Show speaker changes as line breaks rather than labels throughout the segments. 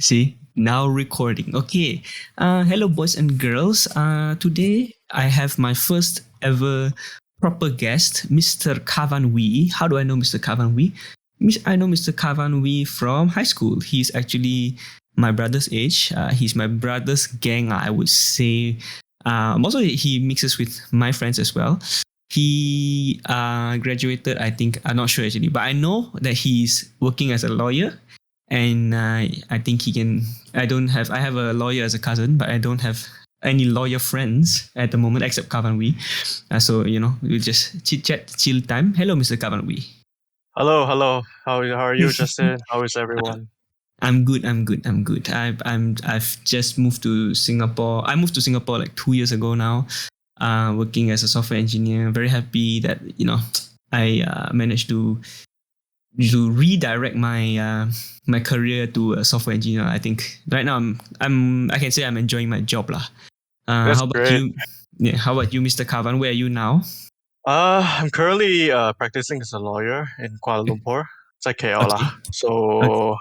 See, now recording. Okay. Hello, boys and girls. Today I have my first ever proper guest, Mr. Kavan Wee. How do I know Mr. Kavan Wee? I know Mr. Kavan Wee from high school. He's actually my brother's age. He's my brother's gang, I would say. Also, he mixes with my friends as well. He graduated, I think, I'm not sure actually, but I know that he's working as a lawyer and I think he can. I have a lawyer as a cousin, but I don't have any lawyer friends at the moment except Kavan. So we'll just chit chat, chill time. Hello, Mr. Kavan.
Hello, hello. How are you, Justin? How is everyone?
I'm good. I'm good. I've just moved to Singapore. I moved to Singapore like 2 years ago now. Working as a software engineer. Very happy that I managed to redirect my career to a software engineer. I think right now I can say I'm enjoying my job lah.
That's
How about
great.
you? Yeah, how about you, Mr. Kavan? Where are you now?
I'm currently practicing as a lawyer in Kuala Lumpur. It's like KL lah.
Okay. Okay.
So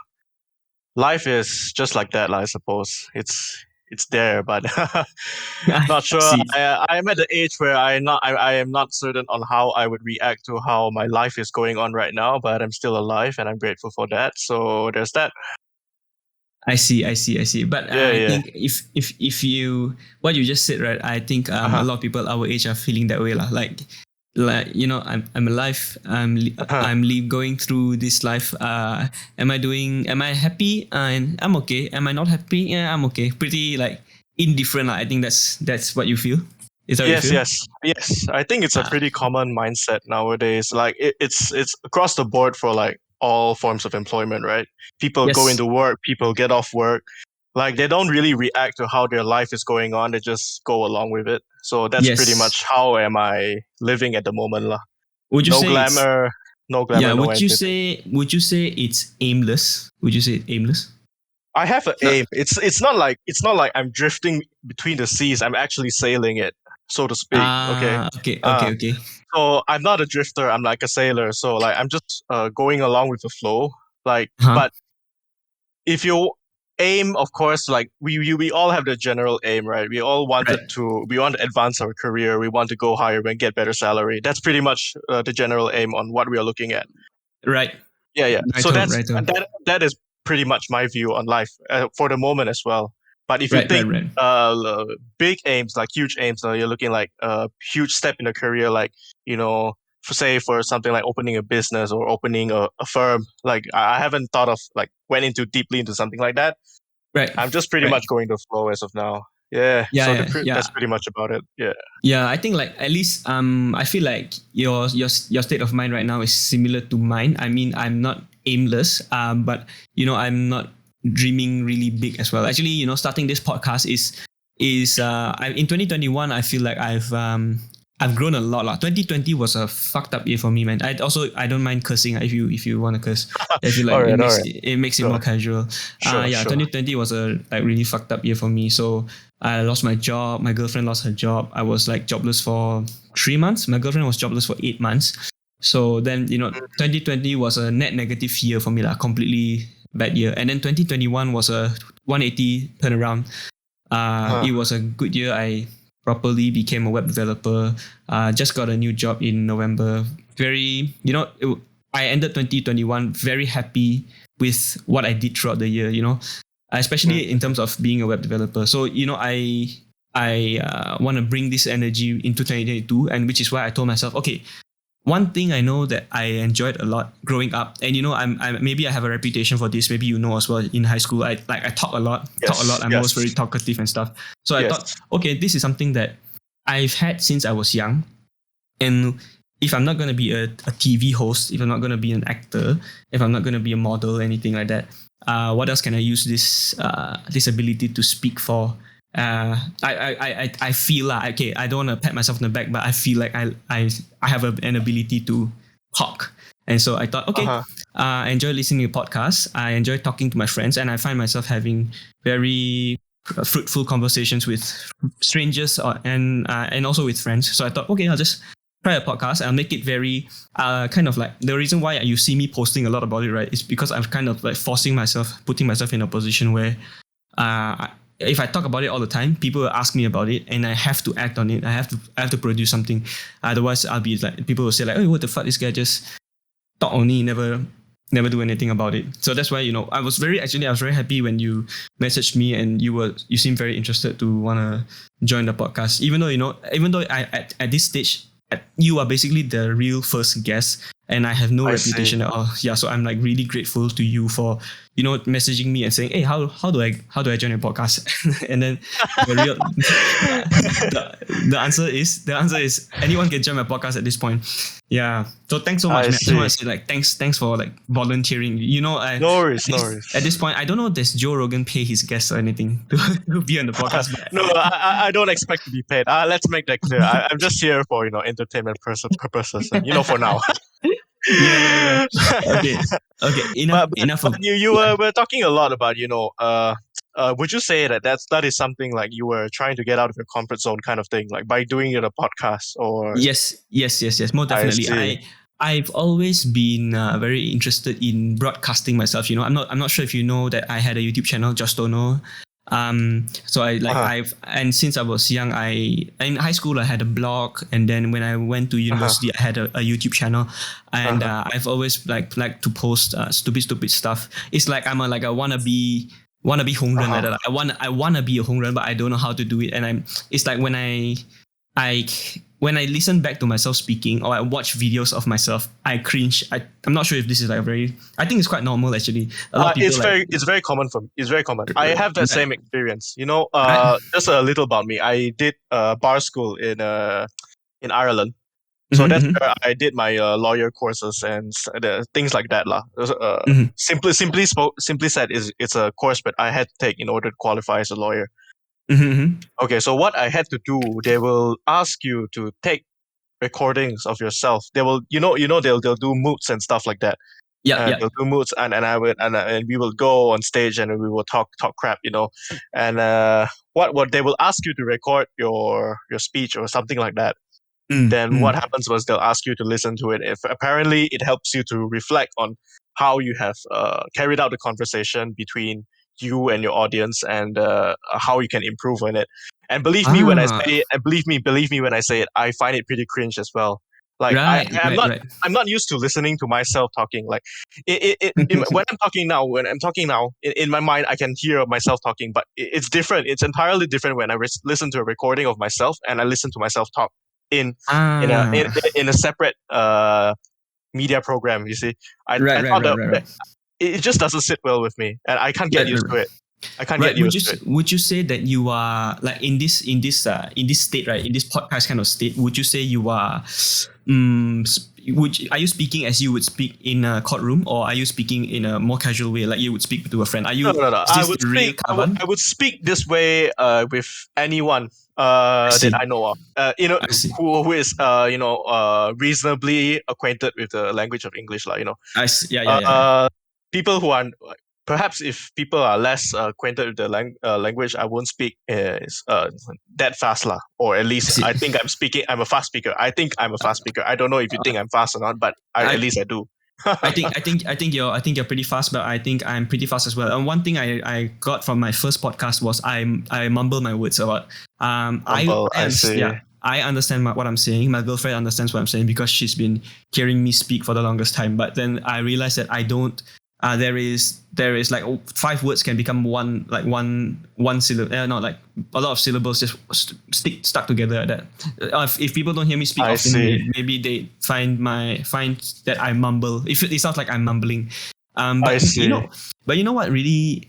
life is just like that, lah, I suppose. It's there, but not
I
sure.
see.
I am at the age where I am not certain on how I would react to how my life is going on right now, but I'm still alive and I'm grateful for that. So there's that.
I see. I see. I see. But
Yeah,
I
yeah.
think if you what you just said, right? I think a
Uh-huh.
lot of people our age are feeling that way lah. Like I'm alive.
Uh-huh.
Going through this life. Am I happy? And I'm okay. Am I not happy? Yeah, I'm okay. Pretty like indifferent lah. I think that's what you feel. Is that what you
Yes,
feel?
yes, yes. I think it's a
Ah,
pretty common mindset nowadays. Like it's across the board for like all forms of employment, right? People go
yes.
into work, people get off work. Like they don't really react to how their life is going on. They just go along with it. So that's pretty
Yes.
much how am I living at the moment, lah.
Would you
No
say it's
glamour, no
yeah?
glamour, no anything.
Would you say it's aimless? Would you say it's aimless?
I have an
No.
aim. It's not like I'm drifting between the seas. I'm actually sailing it, so to speak. Okay.
Okay.
Uh,
Okay. Okay.
So I'm not a drifter. I'm like a sailor. So like I'm just going along with the flow. Like,
Huh?
but if you aim, of course, like we all have the general aim, right?
Right.
We want to advance our career. We want to go higher and get better salary. That's pretty much the general aim on what we are looking at.
Right.
Yeah, yeah. So
Righto. Righto.
that is pretty much my view on life for the moment as well. But if you
Right. Right.
think
Right.
big aims, like huge aims, you're looking like a huge step in a career, like for say for something like opening a business or opening a firm. Like I haven't thought of like went into deeply into something like that.
Right.
I'm just pretty
Right.
much going to flow as of now. Yeah.
Yeah.
So
Yeah. Yeah.
that's pretty much about it. Yeah.
Yeah. I think like at least I feel like your state of mind right now is similar to mine. I mean, I'm not aimless. But I'm not dreaming really big as well. Actually, starting this podcast in 2021. I feel like I've grown a lot lah. 2020 was a fucked up year for me, man. I don't mind cursing if you want to curse. I feel like
All right. All right.
it makes it more
Sure.
casual.
Sure.
Yeah,
Sure.
2020 was a like really fucked up year for me. So I lost my job. My girlfriend lost her job. I was like jobless for 3 months. My girlfriend was jobless for 8 months. So then 2020 was a net negative year for me lah. Completely bad year. And then 2021 was a 180 turnaround.
Uh-huh.
It was a good year. I properly became a web developer. Just got a new job in November. I ended 2021 very happy with what I did throughout the year. Especially in terms of being a web developer. So I want to bring this energy into 2022, and which is why I told myself, okay, one thing I know that I enjoyed a lot growing up, and maybe I have a reputation for this. Maybe as well in high school. I talk a lot,
Yes.
I'm always
Yes.
very talkative and stuff. So I thought,
Yes.
okay, this is something that I've had since I was young, and if I'm not going to be a TV host, if I'm not going to be an actor, if I'm not going to be a model, anything like that, what else can I use this ability to speak for? I feel like, okay, I don't want to pat myself on the back, but I feel like I have an ability to talk. And so I thought, okay,
Uh-huh.
I enjoy listening to podcasts. I enjoy talking to my friends, and I find myself having very fruitful conversations with strangers and also with friends. So I thought, okay, I'll just try a podcast. I'll make it very kind of like the reason why you see me posting a lot about it, right? Is because I'm kind of like putting myself in a position where if I talk about it all the time, people will ask me about it, and I have to act on it. I have to produce something. Otherwise, I'll be like people will say like, "Oh, what the fuck? This guy just talk only, never do anything about it." So that's why I was very happy when you messaged me and you seemed very interested to wanna join the podcast. Even though at this stage you are basically the real first guest and I have no
I see.
reputation at all. Yeah, so I'm like really grateful to you for messaging me and saying, hey, how do I join your podcast? And then the real the answer is anyone can join my podcast at this point. Yeah. So thanks so much,
I
man. I just want
see.
to say like thanks for like volunteering.
No worries, no worries.
At this point, I don't know if does Joe Rogan pay his guests or anything to be on the podcast, but
No, I don't expect to be paid. Let's make that clear. I'm just here for entertainment purposes, and for now.
yeah. Okay. Okay. Enough. Enough
But
of
you
yeah.
were talking a lot about would you say that is something like you were trying to get out of your comfort zone kind of thing, like by doing it a podcast, or
Yes. More
I
definitely.
see.
I've always been very interested in broadcasting myself. I'm not sure if you know that I had a YouTube channel, Just Don't Know. So
Uh-huh,
and since I was young, in high school I had a blog, and then when I went to
uh-huh,
university, I had a YouTube channel, and
uh-huh,
I've always like to post stupid stuff. It's like I'm like a wannabe Hong Ren like
uh-huh.
that. I wanna be a Hong Ren, but I don't know how to do it. And it's like I when I listen back to myself speaking or I watch videos of myself, I cringe. I'm not sure if this is like I think it's quite normal actually. A lot of people like
It's very common for me. It's very common. I have that
right,
same experience.
right.
Just a little about me. I did bar school in Ireland. So
Mm-hmm,
that's
mm-hmm,
where I did my lawyer courses and the things like that lah.
mm-hmm.
Simply said, is it's a course that I had to take in order to qualify as a lawyer.
Mm-hmm, mm-hmm.
Okay, so what I had to do, they will ask you to take recordings of yourself. They will, they'll do moots and stuff like that.
Yeah.
They'll do moots, and I would and we will go on stage and we will talk crap. And what they will ask you to record your speech or something like that. Then what
Mm.
happens was they'll ask you to listen to it. If apparently it helps you to reflect on how you have carried out the conversation between you and your audience, and how you can improve on it. And believe me when I
Ah,
say it, and believe me when I say it, I find it pretty cringe as well. Like
right,
I'm
right,
not
right.
I'm not used to listening to myself talking. Like when I'm talking now, in my mind I can hear myself talking, but it's different. It's entirely different when I listen to a recording of myself and I listen to myself talk in in a in,
Ah,
in a separate media program. You see,
right,
I
right,
thought
right,
that
right, right.
it just doesn't sit well with me, and I can't get
Right,
used to
right.
it. I can't get
Right.
used to it.
Would you say that you are like in this state, right? In this podcast kind of state, would you say you are are you speaking as you would speak in a courtroom, or are you speaking in a more casual way like you would speak to a friend?
No, no, no.
Is this the real
I
Kavan?
would speak this way with anyone
I
that
see.
I know of.
I see.
Who is reasonably acquainted with the language of English, like.
I see. Yeah.
Uh, People who are perhaps if people are less acquainted with the language, I won't speak that fast lah. Or at
I
least
see.
I think I'm speaking. I'm a fast speaker. I think I'm a fast speaker. I don't know if you think I'm fast or not, but at
I
least I do.
I think you're pretty fast, but I think I'm pretty fast as well. And one thing I got from my first podcast was I mumble my words a lot.
Humble. I see.
Yeah, I understand what I'm saying. My girlfriend understands what I'm saying because she's been hearing me speak for the longest time. But then I realized that I don't. There is like five words can become one syllable. Not like a lot of syllables just stuck together like that. If people don't hear me speak
I
often,
see.
maybe they find that I mumble. If it sounds like I'm mumbling,
I see.
but you know what really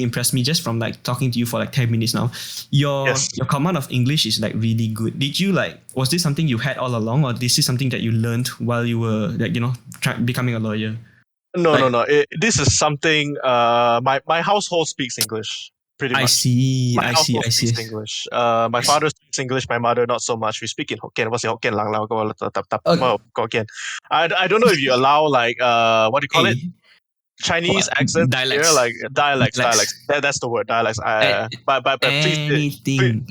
impressed me just from like talking to you for like 10 minutes now,
Yes.
your command of English is like really good. Did you was this something you had all along, or this is something that you learned while you were like becoming a lawyer?
No, no,
Like
no. This is something. My household speaks English pretty
I
much.
see,
My
I see,
household
I
speaks
see.
English. My
I see.
father speaks English. My mother not so much. We speak in Hokkien. What's in Hokkien? Lang lao ko tap tap
Okay.
Hokkien. I don't know if you allow like what do you call it?
Hey.
Chinese
What
accents here,
dialects?
like dialects, dialects.
Dialects.
That's the word, dialects.
A-
But please,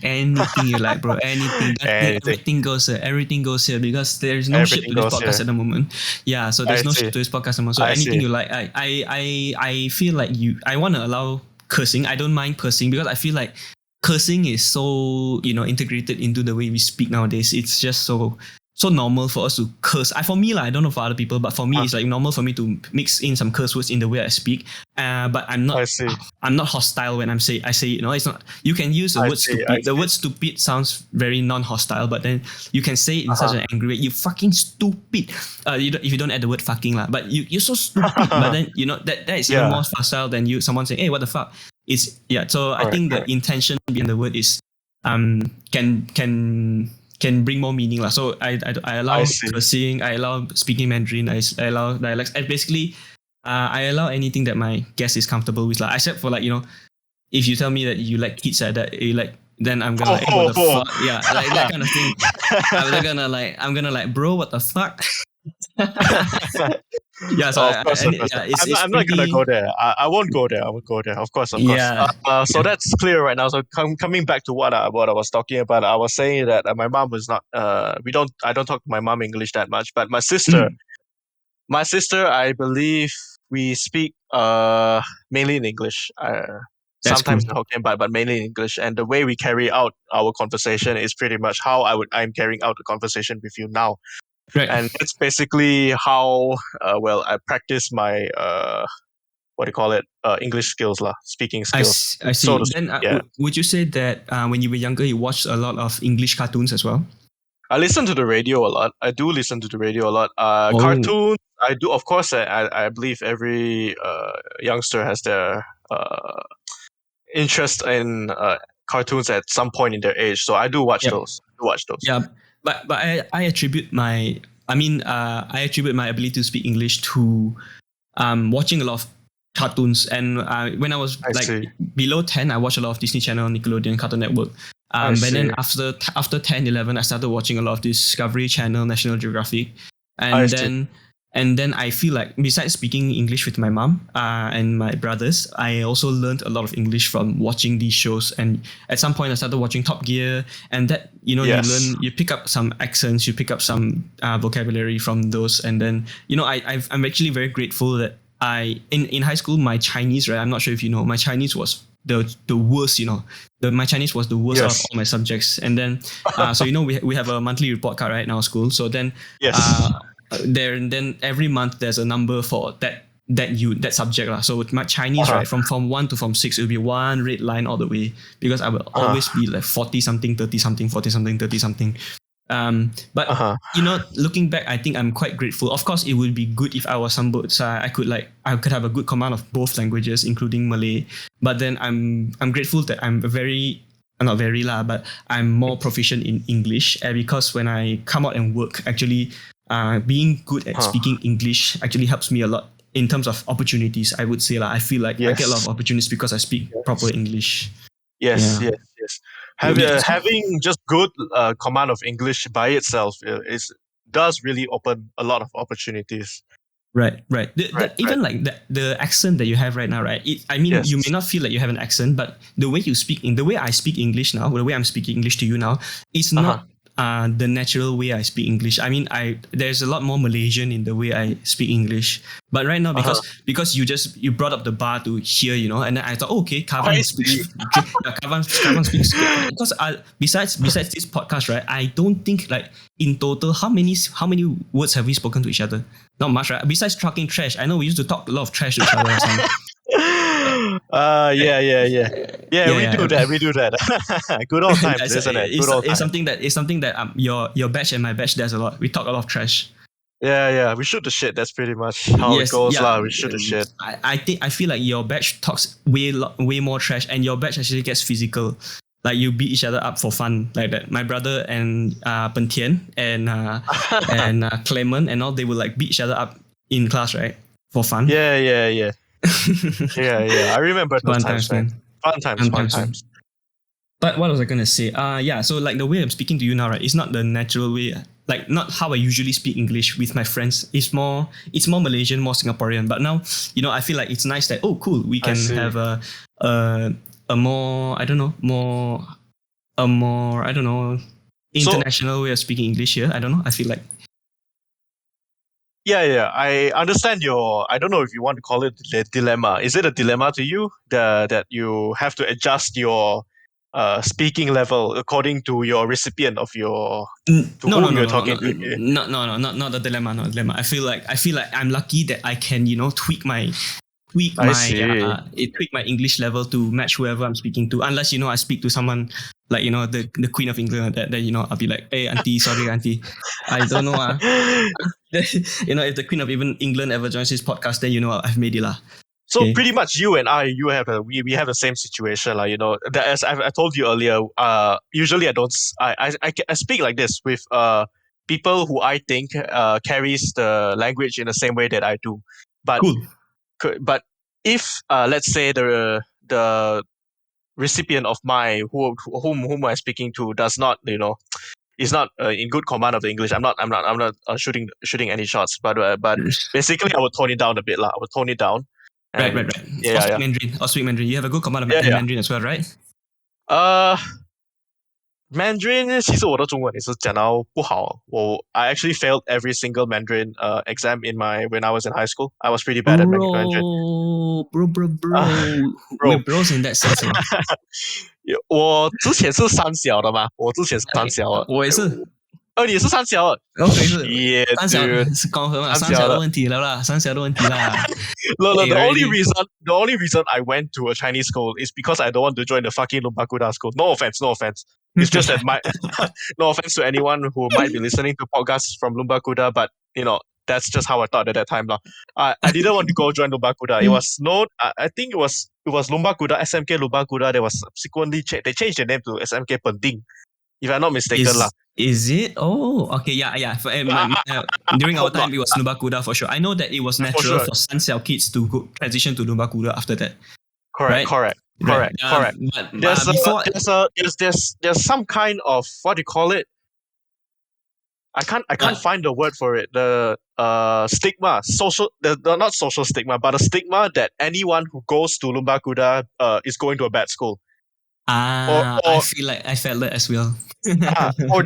anything you like, bro. Anything. That thing,
anything,
everything goes here. Everything goes here because there's no shit
everything
to this
goes
podcast
here.
at the moment. Yeah, so
I
there's no
see,
shit to this podcast at the moment. So
I
anything
see.
you like, I feel like I want to allow cursing. I don't mind cursing because I feel like cursing is so integrated into the way we speak nowadays. It's just so normal for us to curse. For me, like, I don't know for other people, but for me,
Uh,
it's like normal for me to mix in some curse words in the way I speak. But
I see,
I'm not hostile when I say it. It's not. You can use the
I
word
see, I
stupid. The
see.
word stupid sounds very non-hostile, but then you can say it in such
Uh-huh.
an angry way. You fucking stupid. If you don't add the word fucking lah, but you're so stupid. But then that is even
Yeah,
more hostile than someone saying, hey, what the fuck. It's yeah. So I
correct,
think the
correct.
intention behind the word is can bring more meaning lah. So I
I
allow
see.
cursing, I allow speaking Mandarin, I allow dialects, and basically I allow anything that my guest is comfortable with lah. Except for if you tell me that you like kids that you like, then I'm gonna like, hey, what the
Oh,
fuck, yeah, like that kind of thing. I'm gonna like, bro, what the fuck. Yeah, so
of course, of course.
yeah, it's
I'm not gonna go
pretty.
there. I won't go there. I won't go there. Of course, of course.
Yeah,
So
yeah.
that's clear right now. So coming back to what I was talking about, I was saying that my mom was not. I don't talk to my mom English that much, but
Mm,
my sister, I believe we speak mainly in English.
that's cool.
Sometimes in Hokkien, but mainly in English. And the way we carry out our conversation is pretty much how I'm carrying out the conversation with you now.
Right.
And that's basically how well I practice my what do you call it, English skills lah, speaking skills,
I
so
see.
to
Then
speak. Yeah,
would you say that when you were younger, you watched a lot of English cartoons as well?
I listen to the radio a lot. I do listen to the radio a lot.
Oh,
Cartoons, I do, of course. I believe every youngster has their interest in cartoons at some point in their age, so I do watch
yep.
those. I do watch those.
Yeah, but I attribute I attribute my ability to speak English to watching a lot of cartoons. And when I was
I
like
see.
below 10, I watched a lot of Disney Channel, Nickelodeon, Cartoon Network.
I
But then
see.
after 10, 11, I started watching a lot of Discovery Channel, National Geographic.
I
And
see.
then I feel like besides speaking English with my mom and my brothers, I also learned a lot of English from watching these shows. And at some point, I started watching Top Gear, and that
Yes.
you pick up some accents, you pick up some vocabulary from those, and then I'm actually very grateful that in high school my Chinese, right? I'm not sure if you know, my Chinese was the worst. My Chinese was the worst out of
Yes.
all my subjects. And then so we have a monthly report card right in our school. So then
Yes.
then every month there's a number for that subject lah. So with my Chinese,
Uh-huh.
right, from Form 1 to Form 6, it will be one red line all the way, because I will
Uh-huh.
always be like 40 something, 30 something, 40 something, 30 something. But
Uh-huh.
looking back, I think I'm quite grateful. Of course, it would be good if I was some so I could have a good command of both languages, including Malay. But then I'm grateful that I'm very not very lah, but I'm more proficient in English, because when I come out and work, actually, being good at
Uh-huh.
speaking English actually helps me a lot in terms of opportunities. I would say lah. I feel like I get a lot
Yes.
of opportunities because I speak proper
Yes.
English.
Yes.
Yeah.
Yes. Yes.
So
Having just good command of English by itself is does really open a lot of opportunities.
right, right.
Right. Right.
Even like the accent that you have right now, right? I mean, you may
Yes.
not feel like you have an accent, but the way I speak English now, the way I'm speaking English to you now, it's
Uh huh.
not the natural way I speak English. I mean, there's a lot more Malaysian in the way I speak English. But right now,
Uh huh.
because you brought up the bar to here, and then I thought, oh, okay,
I
Kavan speaks,
see.
yeah, Kavan speaks good. Because besides this podcast, right, I don't think like in total how many words have we spoken to each other? Not much, right? Besides talking trash, I know we used to talk a lot of trash to each other last time.
Yeah, yeah, yeah. Yeah, we
Yeah,
do that. We do that. Good old
yeah,
times, isn't it? Good old
it's
times.
something that your batch and my batch does a lot. We talk a lot of trash.
Yeah, yeah. We shoot the shit. That's pretty much how it
Yes,
goes,
yeah.
lah. We shoot the shit.
I feel like your batch talks way more trash, and your batch actually gets physical. Like you beat each other up for fun like that. My brother and Pen Tian and Clement and all, they will like beat each other up in class, right, for fun.
Yeah, yeah, yeah. Yeah, yeah. I remember those
Fun
times,
times,
man.
man.
Fun times,
Fun
fun
times, man.
times.
But what was I gonna say? Yeah. So like the way I'm speaking to you now, right? It's not the natural way like not how I usually speak English with my friends. It's more Malaysian, more Singaporean. But now, I feel like it's nice that, oh cool, we
I
can
see.
have a more, I don't know, a more, I don't know,
So
international way of speaking English here. I don't know. I feel like
yeah, I understand your. I don't know if you want to call it a dilemma. Is it a dilemma to you that you have to adjust your speaking level according to your recipient of your to
No, no,
whom
no,
you're
no, no,
talking
no,
to?
not the dilemma, not the dilemma. I feel like I'm lucky that I can,
I see.
tweak my English level to match whoever I'm speaking to. Unless I speak to someone like the Queen of England, that then I'll be like, hey auntie, sorry auntie, I don't know if the Queen of even England ever joins this podcast, then I've made it lah.
So
Okay,
pretty much you and I, we have the same situation, like as I told you earlier. Usually I don't. I speak like this with people who I think carries the language in the same way that I do, but
cool.
but if let's say the recipient of my whom I'm speaking to does not is not in good command of the English. I'm not shooting any shots, but basically I would tone it down a bit lah. I would tone it down,
Right,
and
right, right. Or
yeah,
speak
yeah,
Mandarin. Or speak Mandarin. You have a good command
yeah,
in
yeah.
Mandarin as well, right?
Uh, Mandarin 其实我的中文也是讲到不好，I actually failed every single Mandarin exam in my when I was in high school. I was pretty bad at Mandarin.
Bro. We're
Bro，bros
in that sense, oh.
我之前是三小的嘛，我之前是三小的，
我也是。
你是三小的
OK，，shit 三小
dude，
是高和嘛，三小的
三小的。
问题了啦，三小的问题啦。
No,
Hey,
the only
already.
reason I went to a Chinese school is because I don't want to join the fucking Lumbakuda school. No offense, no offense. It's just that my no offense to anyone who might be listening to podcasts from Lumbakuda, but that's just how I thought at that time. Lah. I didn't want to go join Lumbakuda. It was known. I think it was Lumbakuda, SMK Lumbakuda. They was subsequently they changed the name to SMK Penting, if I'm not mistaken. Lah.
Is it? Oh, okay, yeah, yeah.
I
During our
hope not.
time, it was Lumbakuda for sure. I know that it was
For
natural
sure.
for Sanxiao kids to transition to Lumbakuda after that,
Correct,
right?
correct,
Right.
correct, correct.
But
There's a
before,
there's some kind of what do you call it? I can't
but
find the word for it. The stigma, the not social stigma, but a stigma that anyone who goes to Lumbakuda is going to a bad school. Or
I
or
feel like I felt that as well.
or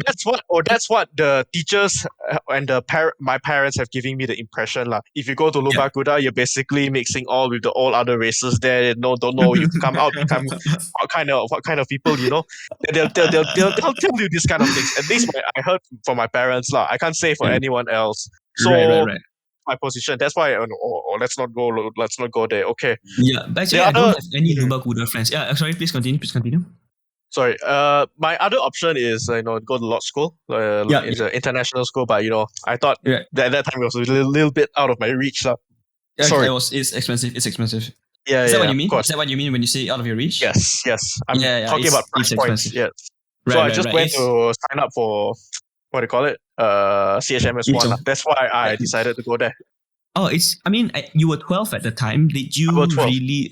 that's what the teachers and my parents have given me the impression lah. If you go to
Yeah.
Lumbakuda, you're basically mixing all with the all other races there. Don't know. You come out become what kind of people. They'll tell you this kind of things. At least I heard from my parents lah. I can't say for anyone else.
Right, right,
So
right.
my position. That's why. Let's not go. Let's not go there. Okay.
Yeah, but actually,
The
I don't
other.
have any
Mhm.
Lumbakuda friends. Yeah, sorry, please continue. Please continue.
Sorry. My other option is go to law school.
Yeah,
It's an international school, but I thought
yeah.
that at that time it was a little bit out of my reach, lah.
Yeah,
Sorry.
it's expensive. It's expensive.
Yeah,
Is that what
yeah,
you
of
mean? Is
course.
that what you mean when you say out of your reach?
Yes, yes. I'm
Yeah, yeah.
talking about
It's
price points.
expensive.
Yes. So
Right,
I
right,
just
right.
went
It's
to sign up for what do you call it? CHMS one.
so.
That's why I decided to go there.
Oh, it's. I mean, you were 12 at the time. Did
About
you
12.
really?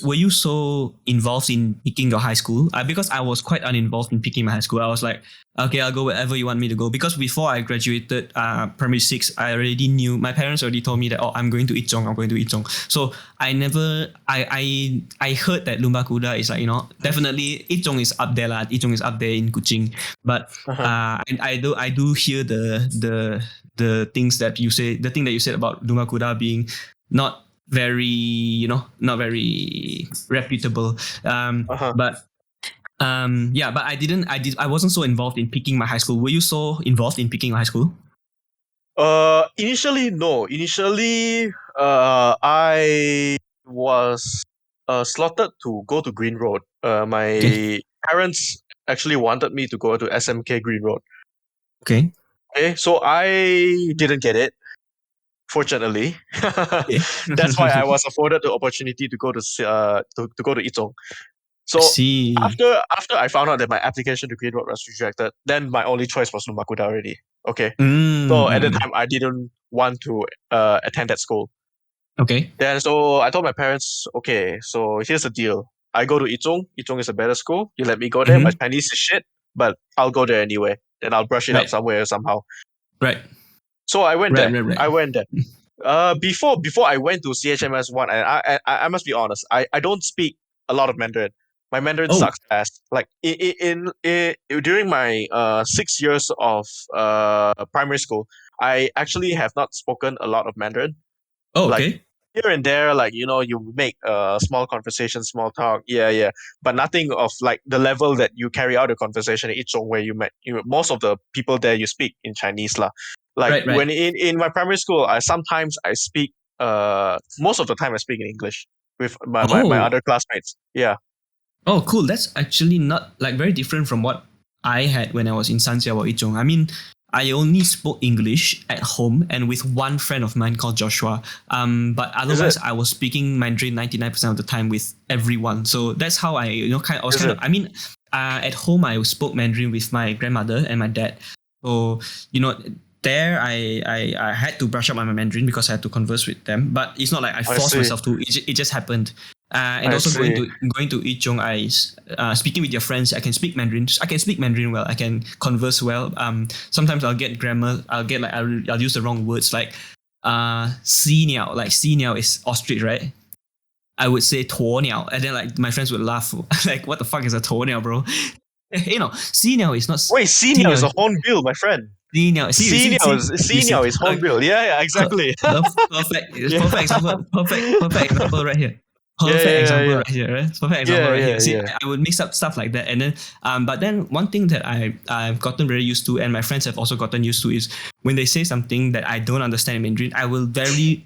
Were you so involved in picking your high school? Because I was quite uninvolved in picking my high school. I was like, okay, I'll go wherever you want me to go. Because before I graduated, primary six, I already knew. My parents already told me that, oh, I'm going to Ichong. I'm going to Ichong. So I never. I heard that Lumba Kuda is like definitely Ichong is up there lah. Ichong is up there in Kuching. But
Uh-huh.
and I do hear the things that you say, the thing that you said about Dumakuda being not very, not very reputable.
Uh-huh.
But yeah, but I wasn't so involved in picking my high school. Were you so involved in picking your high school?
Initially, no. Initially, I was slotted to go to Green Road.
Okay.
My parents actually wanted me to go to SMK Green Road.
Okay.
Okay, so I didn't get it, fortunately.
Okay.
That's why I was afforded the opportunity to go to go to Itong.
I
So
see.
after I found out that my application to Green Road was rejected, then my only choice was Numakuda already. Okay. So at the
Mm.
time, I didn't want to attend that school.
Okay.
Then so I told my parents, okay, so here's the deal. I go to Ichong. Ichong is a better school. You let me go there. My
Mm-hmm.
Chinese is shit, but I'll go there anyway. Then I'll brush it up
Right.
somewhere somehow.
Right.
So I went
Right.
there.
Right. Right.
I went there. Before I went to CHMS one, and I must be honest, I don't speak a lot of Mandarin. My Mandarin
Oh.
sucks ass. Like during my 6 years of primary school, I actually have not spoken a lot of Mandarin.
Oh.
Like
Okay.
here and there, like you make small conversation, small talk, yeah, but nothing of like the level that you carry out a conversation in each zone where you met most of the people there you speak in Chinese lah. Like
Right. Right.
when in my primary school, I speak most of the time I speak in English with my
Oh.
other classmates. Yeah,
Oh, cool. That's actually not like very different from what I had when I was in Sanxiao or Ichong. I mean, I only spoke English at home and with one friend of mine called Joshua. But
is
otherwise,
it?
I was speaking Mandarin 99% of the time with everyone. So that's how I was
Is
kind of,
it?
I mean, at home, I spoke Mandarin with my grandmother and my dad. So, you know, there I had to brush up on my Mandarin because I had to converse with them. But it's not like I
I
forced
see.
myself to. It just happened. And
I
also
see.
going to Ichong, speaking with your friends, I can speak Mandarin. I can speak Mandarin well. I can converse well. Sometimes I'll get grammar. I'll use the wrong words like xi niao. Like xi niao is ostrich, right? I would say 鸵鸟, and then like my friends would laugh. Like, what the fuck is a 鸵鸟, bro? xi niao is not
Wait,
xi
senior is
niao.
a hornbill, my friend.
Xi niao. You see.
Senior is hornbill. Yeah, exactly.
Perfect
Yeah.
example. Perfect example right here.
Yeah,
Perfect
yeah, yeah,
example
yeah.
right here. Right? Perfect example
Yeah,
right here.
yeah,
See,
yeah.
I would mix up stuff like that, and then but then one thing that I've gotten very used to, and my friends have also gotten used to, is when they say something that I don't understand in Mandarin, I will very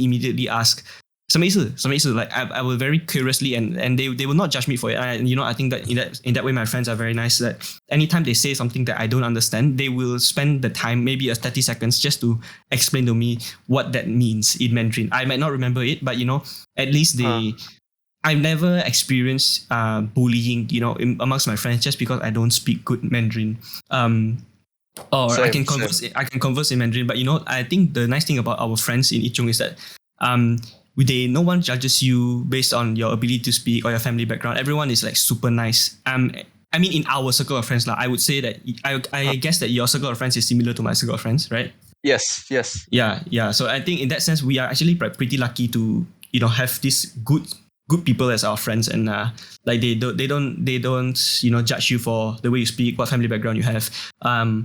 immediately ask. 什么意思? Like I will very curiously, and they will not judge me for it. I think that in that way my friends are very nice. That anytime they say something that I don't understand, they will spend the time, maybe a 30 seconds, just to explain to me what that means in Mandarin. I might not remember it, but at least
Huh.
I've never experienced bullying, amongst my friends just because I don't speak good Mandarin. Or
Same, same.
I can converse in Mandarin, but I think the nice thing about our friends in Ichung is that um no one judges you based on your ability to speak or your family background. Everyone is like super nice. I mean, in our circle of friends, I would say that
Huh.
I guess that your circle of friends is similar to my circle of friends, right?
Yes, yes.
Yeah, yeah. So I think in that sense, we are actually pretty lucky to have these good people as our friends, and like they don't judge you for the way you speak, what family background you have,
Of,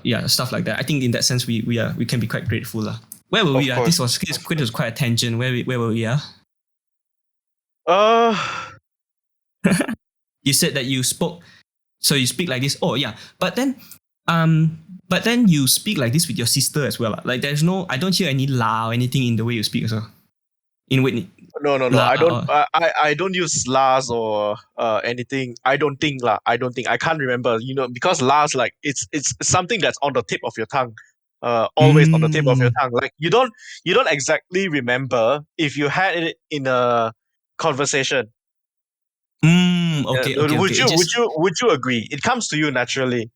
yeah, stuff like that. I think in that sense, we can be quite grateful lah. Where were
of
we?
course.
This was quite a tangent. Where were we?
Uh,
You said that you spoke, so you speak like this. Oh yeah, um, but then you speak like this with your sister as well. Like I don't hear any la or anything in the way you speak as well. In Whitney,
no, no, no.
la.
I don't. I don't use lars or anything. I don't think lah. I don't think. I can't remember. Because lars, like it's something that's on the tip of your tongue. Always on the tip of your
Mm,
tongue. Like you don't exactly remember if you had it in a conversation.
okay,
Would
okay. It
you would
just
you would you agree? It comes to you naturally.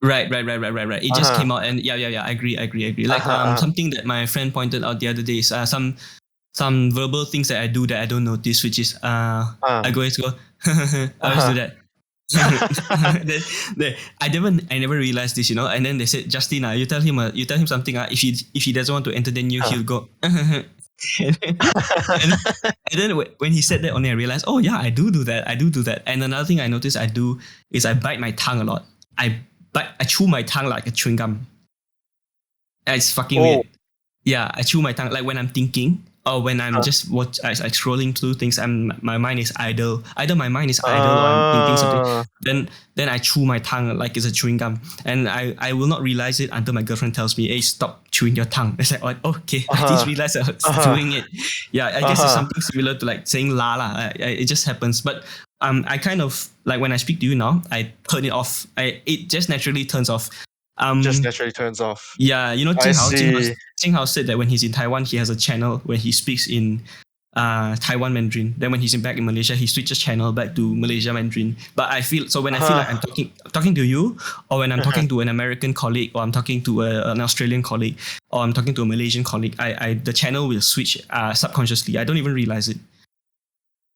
right. It
Uh
just
huh.
came out, and yeah. I agree.
Uh
Like
huh.
something that my friend pointed out the other day is some verbal things that I do that I don't notice, which is
Uh
I always go I always do
huh.
that. I never realized this, and then they said, Justin, you tell him something, if he doesn't want to entertain you,
Uh
he'll go and then when he said that only I realized, oh yeah, I do that. And another thing I noticed I do is I bite my tongue a lot. I chew my tongue like a chewing gum. It's fucking
oh.
weird. Yeah, I chew my tongue like when I'm thinking, or when I'm
Uh,
just scrolling through things. My mind is idle. Either my mind is idle or I'm thinking something.
uh,
Then I chew my tongue like it's a chewing gum, and I will not realize it until my girlfriend tells me, "Hey, stop chewing your tongue." It's like, oh, okay, I didn't
uh-huh,
realize I was
uh-huh,
doing it. Yeah, I guess it's
uh-huh.
something similar to like saying "la la." It just happens, but I kind of like when I speak to you now, I turn it off. It just naturally turns off.
Just
Um,
naturally turns off.
yeah,
I
Jing Hao
see.
said that when he's in Taiwan, he has a channel where he speaks in Taiwan Mandarin. Then when he's back in Malaysia, he switches channel back to Malaysia Mandarin. But I feel so when I feel like I'm
Uh-huh,
talking to you, or when I'm
uh-huh.
talking to an American colleague, or I'm talking to an Australian colleague, or I'm talking to a Malaysian colleague, the channel will switch subconsciously. I don't even realize it.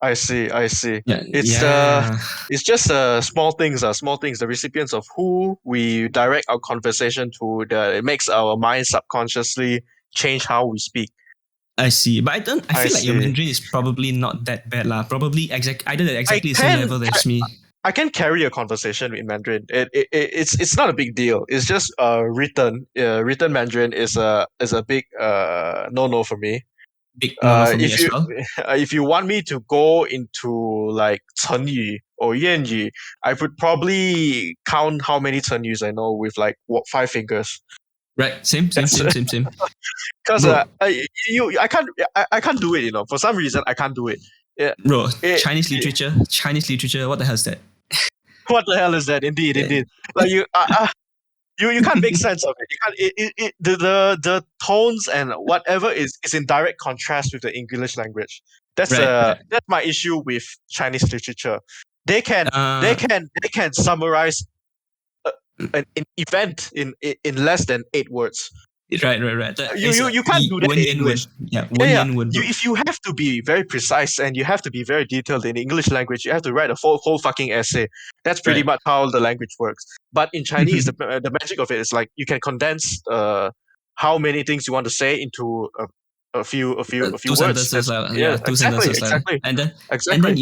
I see. I see.
Yeah,
It's
yeah.
it's just small things. Small things. The recipients of who we direct our conversation to. It makes our mind subconsciously change how we speak.
I see, but I
I
feel like your
see.
Mandarin is probably not that bad lah. Probably either at
I
exactly the same
can
level as me.
I can carry a conversation in Mandarin. It's not a big deal. It's just written Mandarin is a big no no for me.
Big no no for me
If
as
you
well.
if you want me to go into like 成语 or 谚语, I would probably count how many 成语s I know with like what 5 fingers.
Right, same, same,
That's
same, same, same,
because
bro.
I can't do it. For some reason I can't do it. Yeah,
Bro,
it,
Chinese literature, Chinese literature. What the hell is that?
what the hell is that? Indeed,
Yeah.
indeed. Like you can't make sense of it. You can't the tones and whatever is in direct contrast with the English language.
Right, right.
That's my issue with Chinese literature. They can
Uh,
they can summarize a, an event in less than 8 words.
right, right, right. It's
You can't do that in
文言文.
English.
Yeah,
Yeah, yeah.
文言文, bro.
If you have to be very precise and you have to be very detailed in the English language, you have to write a whole fucking essay. That's pretty
Right.
much how the language works. But in Chinese, the magic of it is like you can condense how many things you want to say into a few
Two
words.
sentences
That's
like
yeah,
yeah, two
exactly,
sentences like,
exactly,
and then
exactly.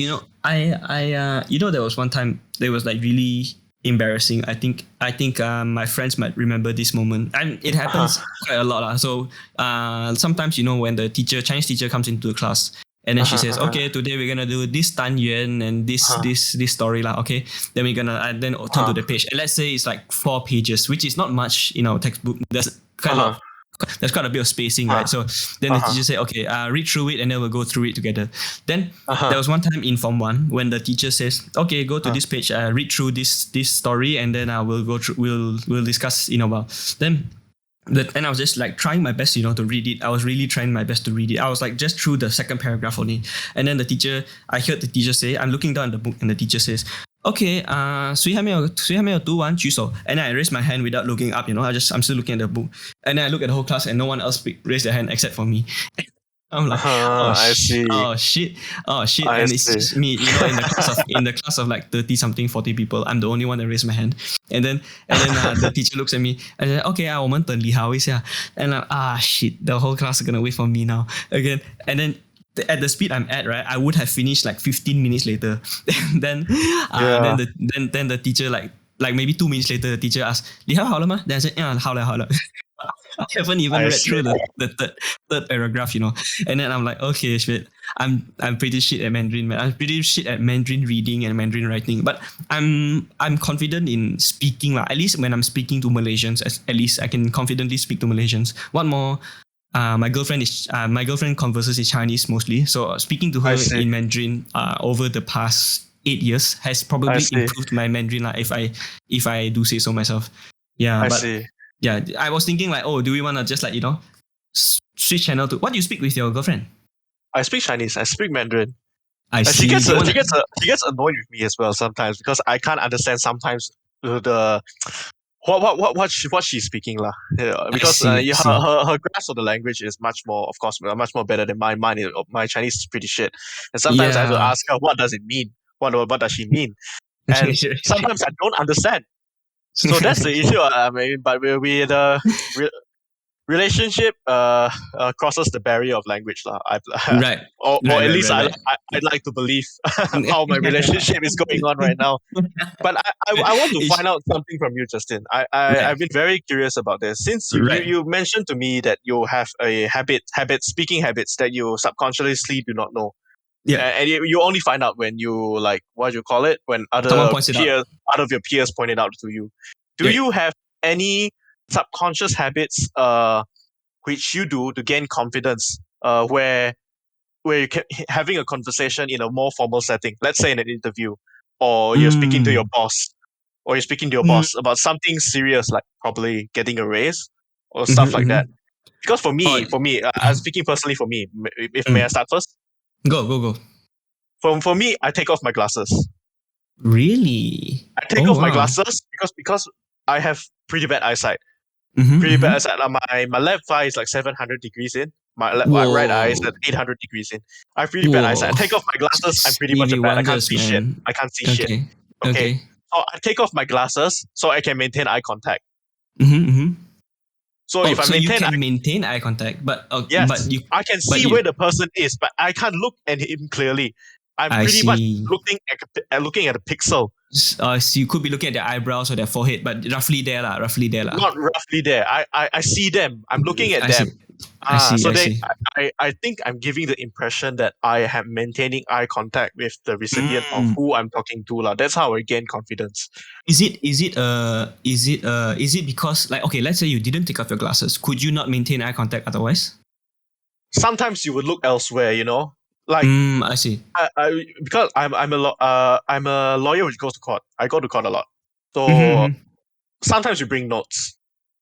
there was one time there was like really embarrassing. I think my friends might remember this moment, and it
Uh-huh,
happens quite a lot. So sometimes when the Chinese teacher comes into the class. And then she
uh-huh,
says,
uh-huh,
"Okay, today we're gonna do this Tan Yuan and
uh-huh,
this story lah. Okay, then we're gonna then turn to
uh-huh,
the page. And let's say it's like 4 pages, which is not much in our textbook.
uh-huh,
There's quite a bit of spacing, right?
uh-huh,
So then the
uh-huh,
teacher say, okay, read through it and then we'll go through it together. Then there
uh-huh,
was one time in Form 1 when the teacher says, okay, go to
uh-huh,
this page, read through this story and then we'll go through, we'll discuss in a while. Then and I was just like trying my best, to read it. I was really trying my best to read it. I was like just through the second paragraph only. And then I heard the teacher say, I'm looking down at the book and the teacher says, okay, 谁还没有读完举手? And then I raised my hand without looking up, I'm still looking at the book. And then I look at the whole class and no one else raised their hand except for me. I'm like,
uh-huh. I see.
oh shit, oh shit,
I
and it's
see.
just me, in the class of like 30 something, 40 people, I'm the only one that raised my hand, and then the teacher looks at me and said, okay, 我们等李豪一下, and I'm shit, the whole class is gonna wait for me now again, and then. At the speed I'm at, right, I would have finished like 15 minutes later. then,
Yeah.
then the teacher like maybe 2 minutes later, the teacher asked, 你好了吗? Then I said, yeah, 好了. I haven't even
I
read
see.
through the third paragraph, and then I'm like, okay, shit, I'm pretty shit at Mandarin, man. I'm pretty shit at Mandarin reading and Mandarin writing, but I'm confident in speaking, at least when I'm speaking to Malaysians, at least I can confidently speak to Malaysians. What more? My girlfriend converses in Chinese mostly, so speaking to
I
her
see.
in Mandarin over the past 8 years has
I
probably
see.
improved my Mandarin, if I do say so myself. Yeah,
I
but
see.
yeah, I was thinking like, oh, do we want to just like switch channel to what do you speak with your girlfriend?
I speak Chinese. I speak Mandarin.
I
And she
see.
gets
Do you want to?
she gets annoyed with me as well sometimes because I can't understand sometimes the what she's speaking lah. Yeah,
I
because
see. I
yeah,
see.
her grasp of the language is much more, of course, much more better than mine. My Chinese is pretty shit, and sometimes I have to
Yeah.
ask her what does it mean. What does she mean? And sometimes I don't understand. So that's the issue. I mean, but we the re- relationship crosses the barrier of language lah.
Right.
Or
Right.
at
Right.
least
Right. Right.
I'd like to believe how my relationship is going on right now. But I want to find
It's-
out something from you, Justin.
right.
I've been very curious about this. Since
Right.
you mentioned to me that you have a speaking habits that you subconsciously do not know.
Yeah.
And you only find out when you like what do you call it? When
Someone points it out.
other of your peers point it out to you. Do
Yeah.
you have any subconscious habits which you do to gain confidence where you can having a conversation in a more formal setting, let's say in an interview, or you're speaking to your
Mm.
boss, or you're speaking to your
Mm.
boss about something serious like probably getting a raise or
Mm-hmm,
stuff like
mm-hmm.
that. Because
Oh,
for me, I'm speaking personally for me. If may I
mm.
start first?
Go.
For me, I take off my glasses.
Really?
I take
Oh
off my
wow.
glasses because I have pretty bad eyesight.
Mm-hmm,
Pretty bad
mm-hmm.
eyesight. My left eye is like 700 degrees in. My right eye is at
Whoa.
800 degrees in. I have really bad eyesight. I
Whoa.
take off my glasses, I'm pretty much a
Stevie
bad. I can't
Wonders,
see shit.
man.
I can't see shit.
Okay.
Okay.
Okay.
So I take off my glasses so I can maintain eye contact.
Mm-hmm, mm-hmm.
So
Oh,
if I
so you
maintain
can maintain eye contact,
yes, I can
but
see
you.
where the person is, but I can't look at him clearly. I'm
I
pretty much
see.
looking at a pixel.
So you could be looking at their eyebrows or their forehead, but roughly there lah. Roughly there lah.
Not roughly there. I see them. I'm looking at
I see.
them.
I see.
So
I see.
I think I'm giving the impression that I am maintaining eye contact with the recipient of
Mm.
who I'm talking to. That's how I gain confidence.
Is it because, like, okay, let's say you didn't take off your glasses, could you not maintain eye contact otherwise?
Sometimes you would look elsewhere, Like
I see.
because I'm a lawyer which goes to court. I go to court a lot. So
Mm-hmm,
sometimes you bring notes.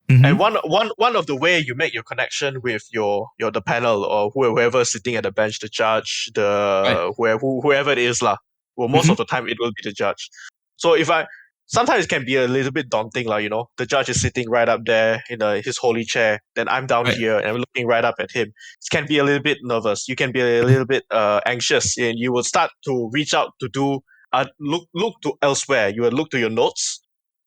And
mm-hmm.
one of the way you make your connection with your the panel or whoever sitting at the bench, the judge,
Right.
whoever it is lah. Well, most
Mm-hmm.
of the time it will be the judge. So if I sometimes it can be a little bit daunting lah. The judge is sitting right up there in his holy chair, then I'm down
Right.
here and I'm looking right up at him. It can be a little bit nervous. You can be a little bit anxious, and you will start to reach out to do look to elsewhere. You will look to your notes.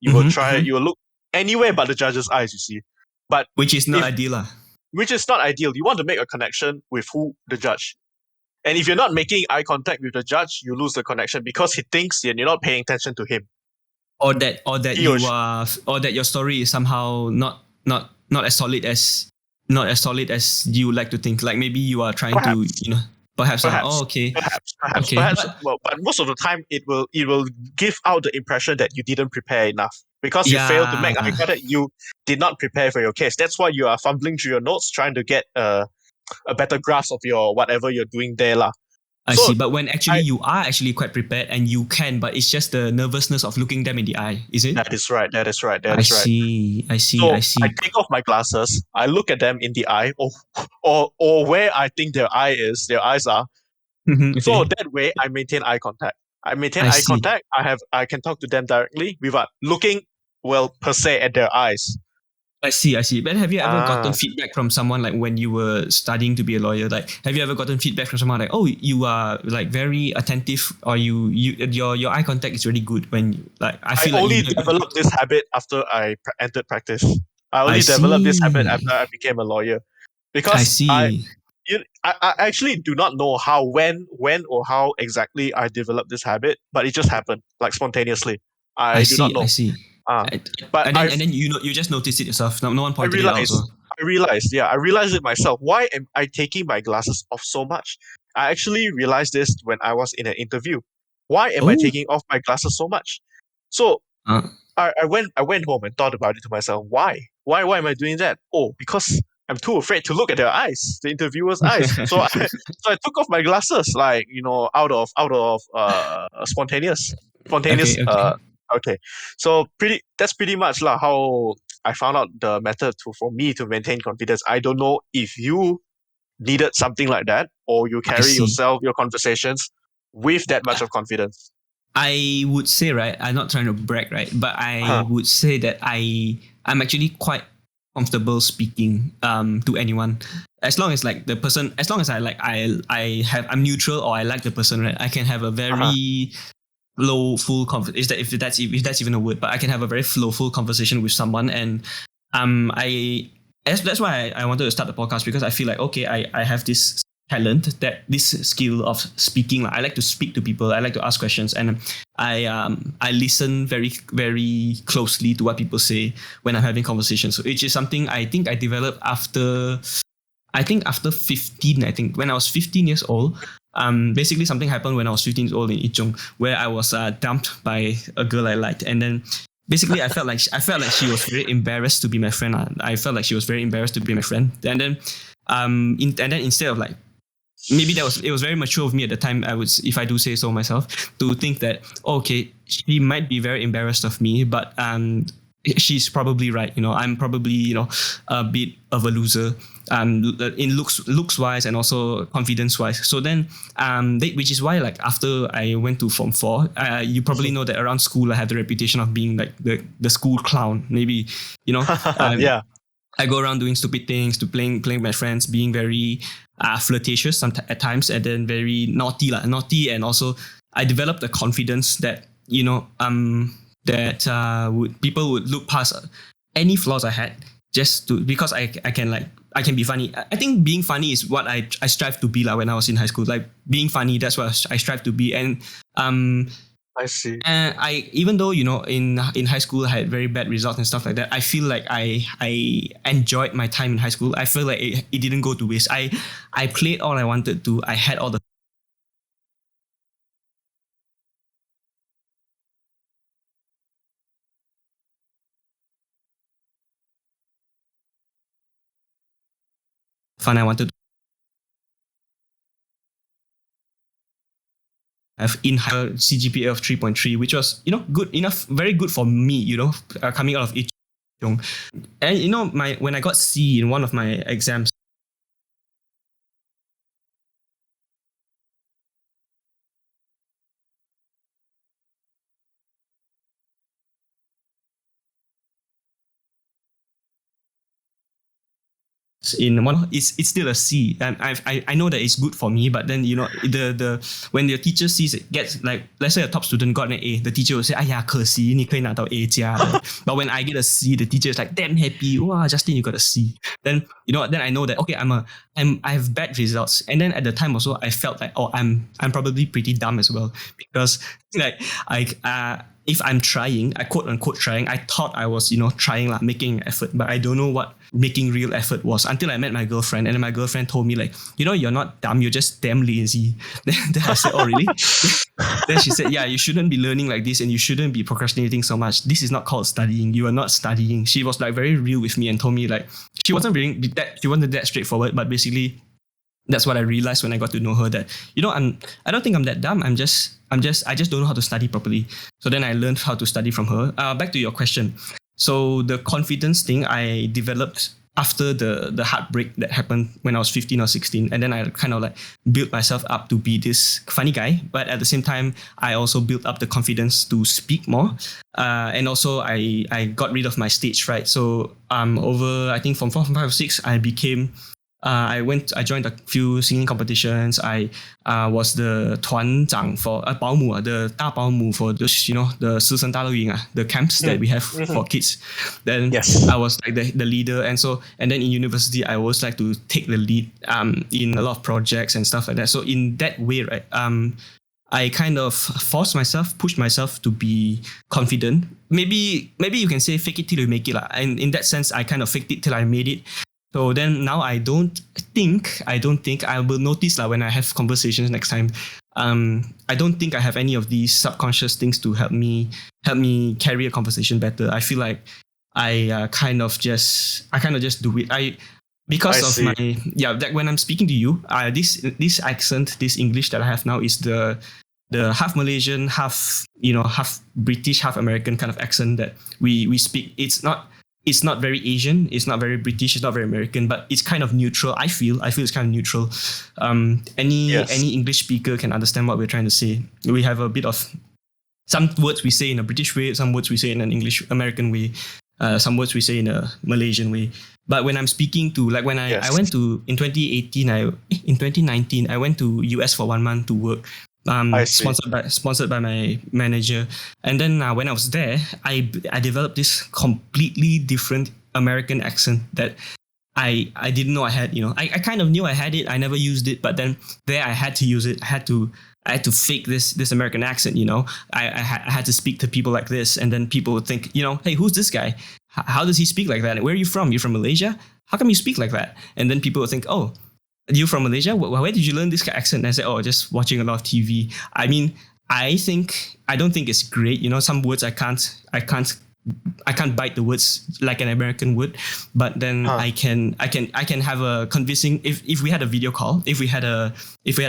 Mm-hmm, mm-hmm.
You will look anywhere but the judge's eyes, you see. But
Which is not
if
ideal lah.
which is not ideal, you want to make a connection with who the judge. And if you're not making eye contact with the judge, you lose the connection because he thinks that you're not paying attention to him. He or she,
Or that your story is somehow not as solid as you like to think. Like maybe you are trying to,
perhaps,
perhaps
perhaps,
okay. Okay.
perhaps. But most of the time, it will give out the impression that you didn't prepare enough because you failed to make eye
Yeah,
contact. You did not prepare for your case. That's why you are fumbling through your notes, trying to get a better grasp of your whatever you're doing there, lah.
I
So
see. But when actually
I
you are actually quite prepared and you can, but it's just the nervousness of looking them in the eye, is it?
that is right. That is right. That
I
is right.
see. I see. I
So I
see.
take off my glasses. I look at them in the eye, or where I think their eyes are. So
Okay.
that way, I maintain eye contact. I maintain
I
eye
see.
contact. I can talk to them directly without looking per se at their eyes.
I see, I see. But have you ever gotten
Ah,
feedback from someone like when you were studying to be a lawyer? Like, have you ever gotten feedback from someone like, oh, you are like very attentive, or your eye contact is really good when like I
I
feel like
only
you.
developed this habit after I entered practice. I
I
only developed this habit
see,
after I became a lawyer
I
because
see,
I actually do not know how, when or how exactly I developed this habit, but it just happened like spontaneously.
I
I do not
see, I
know.
see.
Uh,
I-
but
and then you just noticed it yourself. No one
I
pointed it out.
realized,
Also.
I realized it myself. Why am I taking my glasses off so much? I actually realized this when I was in an interview. Why am I
Oh.
taking off my glasses so much? So
Uh,
I went home and thought about it to myself. Why? Why am I doing that? Oh, because I'm too afraid to look at their eyes, the interviewer's eyes. So I took off my glasses, like out of spontaneous.
okay. Okay.
Okay. So that's pretty much lah how I found out the method for me to maintain confidence. I don't know if you needed something like that, or you
I
carry
see.
your conversations with that much of confidence.
I would say, right, I'm not trying to brag, right, but I
Huh.
would say that I'm actually quite comfortable speaking to anyone, as long as like the person, as long as I'm neutral or I like the person, right, I can have a
Uh-huh.
very flowful conversation. Is that if that's even a word? But I can have a very flowful conversation with someone, and I that's why I wanted to start the podcast, because I feel like, okay, I have this talent, that this skill of speaking. Like, I like to speak to people. I like to ask questions, and I listen very very closely to what people say when I'm having conversations. So, which is something I think I developed after. I think after 15, I think when I was 15 years old, basically something happened when I was 15 years old in Ichong, where I was dumped by a girl I liked, and then basically I felt like she was very embarrassed to be my friend. I felt like she was very embarrassed to be my friend, and then and then instead of like, maybe it was very mature of me at the time, I would, if I do say so myself, to think that, okay, she might be very embarrassed of me, but she's probably right. I'm probably a bit of a loser, in looks wise, and also confidence wise. So then which is why, like, after I went to Form 4, you probably know that around school I had the reputation of being like the school clown, maybe. um,
Yeah.
I go around doing stupid things, to playing with my friends, being very flirtatious at times, and then very naughty, and also I developed the confidence that that people would look past any flaws I had just to because I can I can be funny. I think being funny is what I strive to be like when I was in high school. Like being funny, that's what I strive to be. And um
I see.
and I, even though in high school I had very bad results and stuff like that, I feel like I enjoyed my time in high school. I feel like it didn't go to waste. I played all I wanted to. I had all the fun I wanted to have in higher CGPA of 3.3, which was good enough, very good for me. Coming out of it, and my when I got C in one of my exams, in one, it's still a C, and I know that it's good for me, but then the when your teacher sees it gets like, let's say a top student got an A, the teacher will say, 哎呀可惜你可以拿到 A 加的 but when I get a C, the teacher is like damn happy, wow Justin, you got a C. Then then I know that okay, I have bad results. And then at the time also I felt like, oh, I'm probably pretty dumb as well, because like if I'm trying, I quote unquote trying, I thought I was trying, like making an effort, but I don't know what making real effort was until I met my girlfriend. And then my girlfriend told me like, you're not dumb, you're just damn lazy. Then I said, oh really? Then she said, yeah, you shouldn't be learning like this, and you shouldn't be procrastinating so much. This is not called studying. You are not studying. She was like very real with me and told me like, she wasn't that straightforward, but basically that's what I realized when I got to know her, that I don't think I'm that dumb. I just don't know how to study properly. So then I learned how to study from her. Back to your question. So the confidence thing I developed after the heartbreak that happened when I was 15 or 16, and then I kind of like built myself up to be this funny guy. But at the same time, I also built up the confidence to speak more, and also I got rid of my stage fright. So over, I think from 4, 5, 6, I became I joined a few singing competitions. I was the 团长 for 保姆, the 大保姆 for those, the 师生大乐营, the camps that we have for kids. Then
Yes.
I was like the leader, and then in university I always like to take the lead in a lot of projects and stuff like that. So in that way, right, I kind of pushed myself to be confident. Maybe you can say fake it till you make it. And in that sense, I kind of faked it till I made it. So then now I don't think I will notice when I have conversations next time. I don't think I have any of these subconscious things to help me carry a conversation better. I feel like I kind of just do it. Because
I
of
see.
like when I'm speaking to you, this accent, this English that I have now is the half Malaysian, half half British, half American kind of accent that we speak. It's not very Asian, it's not very British, it's not very American, but it's kind of neutral. I feel it's kind of neutral. Any English speaker can understand what we're trying to say. We have a bit of some words we say in a British way, some words we say in an English American way, some words we say in a Malaysian way. But when I'm speaking to, like when I went to in 2018, in 2019 I went to US for 1 month to work. Sponsored by my manager. And then when I was there, I developed this completely different American accent that I didn't know I had. I kind of knew I had it. I never used it, but then there I had to use it. I had to fake this American accent. I had to speak to people like this, and then people would think, hey, who's this guy? How does he speak like that? Where are you from? You're from Malaysia? How come you speak like that? And then people would think, oh, you from Malaysia? Where did you learn this accent? And I said, oh, just watching a lot of TV. I mean, I don't think it's great. Some words I can't bite the words like an American would, but then I can have a convincing, if we had a video call, if we had a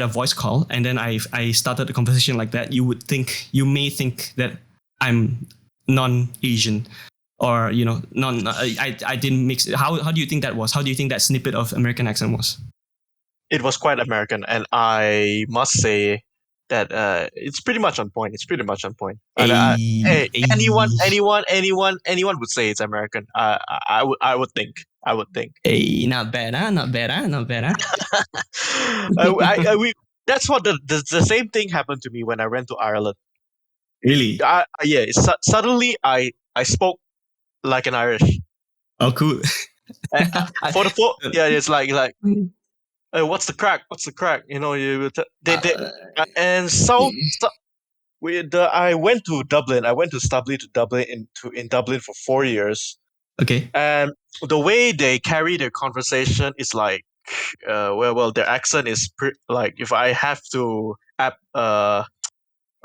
voice call, and then I started the conversation like that, you may think that I'm non-Asian, or I didn't mix it. How do you think that was? How do you think that snippet of American accent was?
It was quite American, and I must say that it's pretty much on point. It's pretty much on point. Hey, anyone would say it's American. I would think. I would think.
Hey, not bad, huh? Not bad, huh? Not bad,
We that's what the same thing happened to me when I went to Ireland.
Really?
Suddenly I spoke like an Irish.
Oh, cool.
Uh,
I,
for the four, yeah, it's like hey, what's the crack? What's the crack? You know, they
uh,
and so I went to Dublin. I went to Stubley to Dublin in Dublin for 4 years,
okay.
and the way they carry their conversation is like, their accent is like if I have to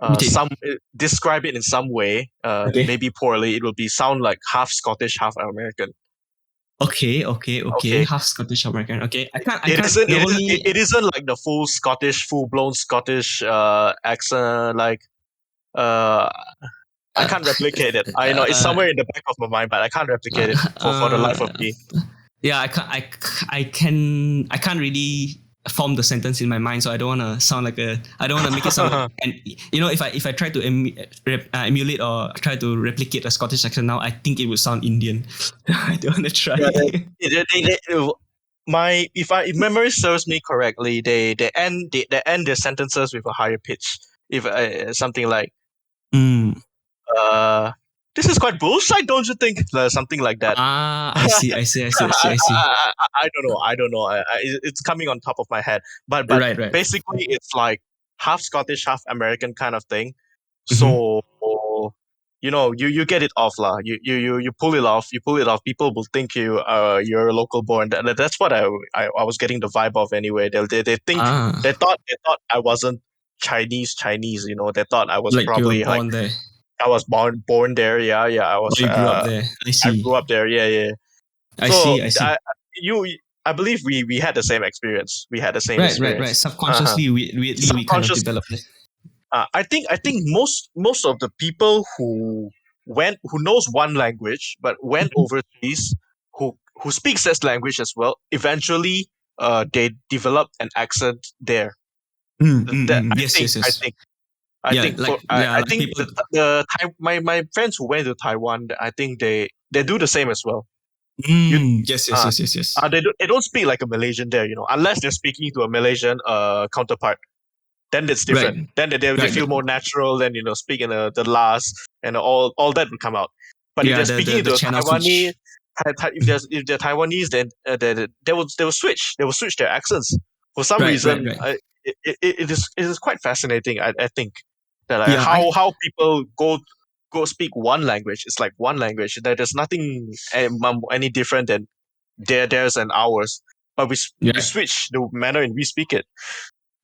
Imitate.
describe it in some way,
Okay.
maybe poorly, it will be sound like half Scottish, half American.
Okay.
Okay,
Half Scottish American. Okay. I
it
can't.
isn't
The
it, is,
only
it isn't like the full blown Scottish accent. Like uh, I
uh,
can't replicate it. I know it's
uh,
somewhere in the back of my mind, but I can't replicate it for the life of
uh,
me.
yeah, I can't really form the sentence in my mind, so I don't want to sound like a I don't want to make it sound like, and if I try to emulate or try to replicate a Scottish accent now, I think it would sound Indian. I don't want to try.
Yeah, my if memory serves me correctly, they end their sentences with a higher pitch. If something like
Mm.
uh, this is quite bullshit, don't you think? Something like that.
Ah, I see.
I don't know. I don't know. It's coming on top of my head. But
Right.
basically, it's like half Scottish, half American kind of thing.
Mm-hmm.
So you get it off lah. You pull it off. You pull it off. People will think you're local born. That's what I was getting the vibe of anyway. They think
Ah,
they thought I wasn't Chinese. They thought I was
like you were
probably like
born there
I was born there. Yeah. I was.
or you grew up there. I
I
see.
grew up there. Yeah.
I
So
see. I see.
you, I believe we had the same experience. We had the same
Right.
experience. Uh-huh.
Subconsciously, weirdly, we kind of
Subconscious.
developed it.
I think most of the people who knows one language but went
Mhm.
overseas who speaks that language as well. Eventually, they developed an accent there. That I
Yes.
think. I
Yeah,
think
like yeah,
I
like
think
people.
my friends who went to Taiwan, I think they do the same as well. You uh,
Yes.
they don't speak like a Malaysian there, unless they're speaking to a Malaysian counterpart. Then it's
Right,
different. Then they
right.
feel more natural. Then speak in the last and all that will come out. But if
Yeah,
they're speaking
the
to a
channel
Taiwanese,
switch.
if they're Taiwanese, then they will switch. They will switch their accents for some reason.
Right.
It is quite fascinating. I think that like
Yeah, I
how people go speak one language. It's like one language. There's nothing any different than theirs and ours. But we
yeah.
switch the manner in we speak it.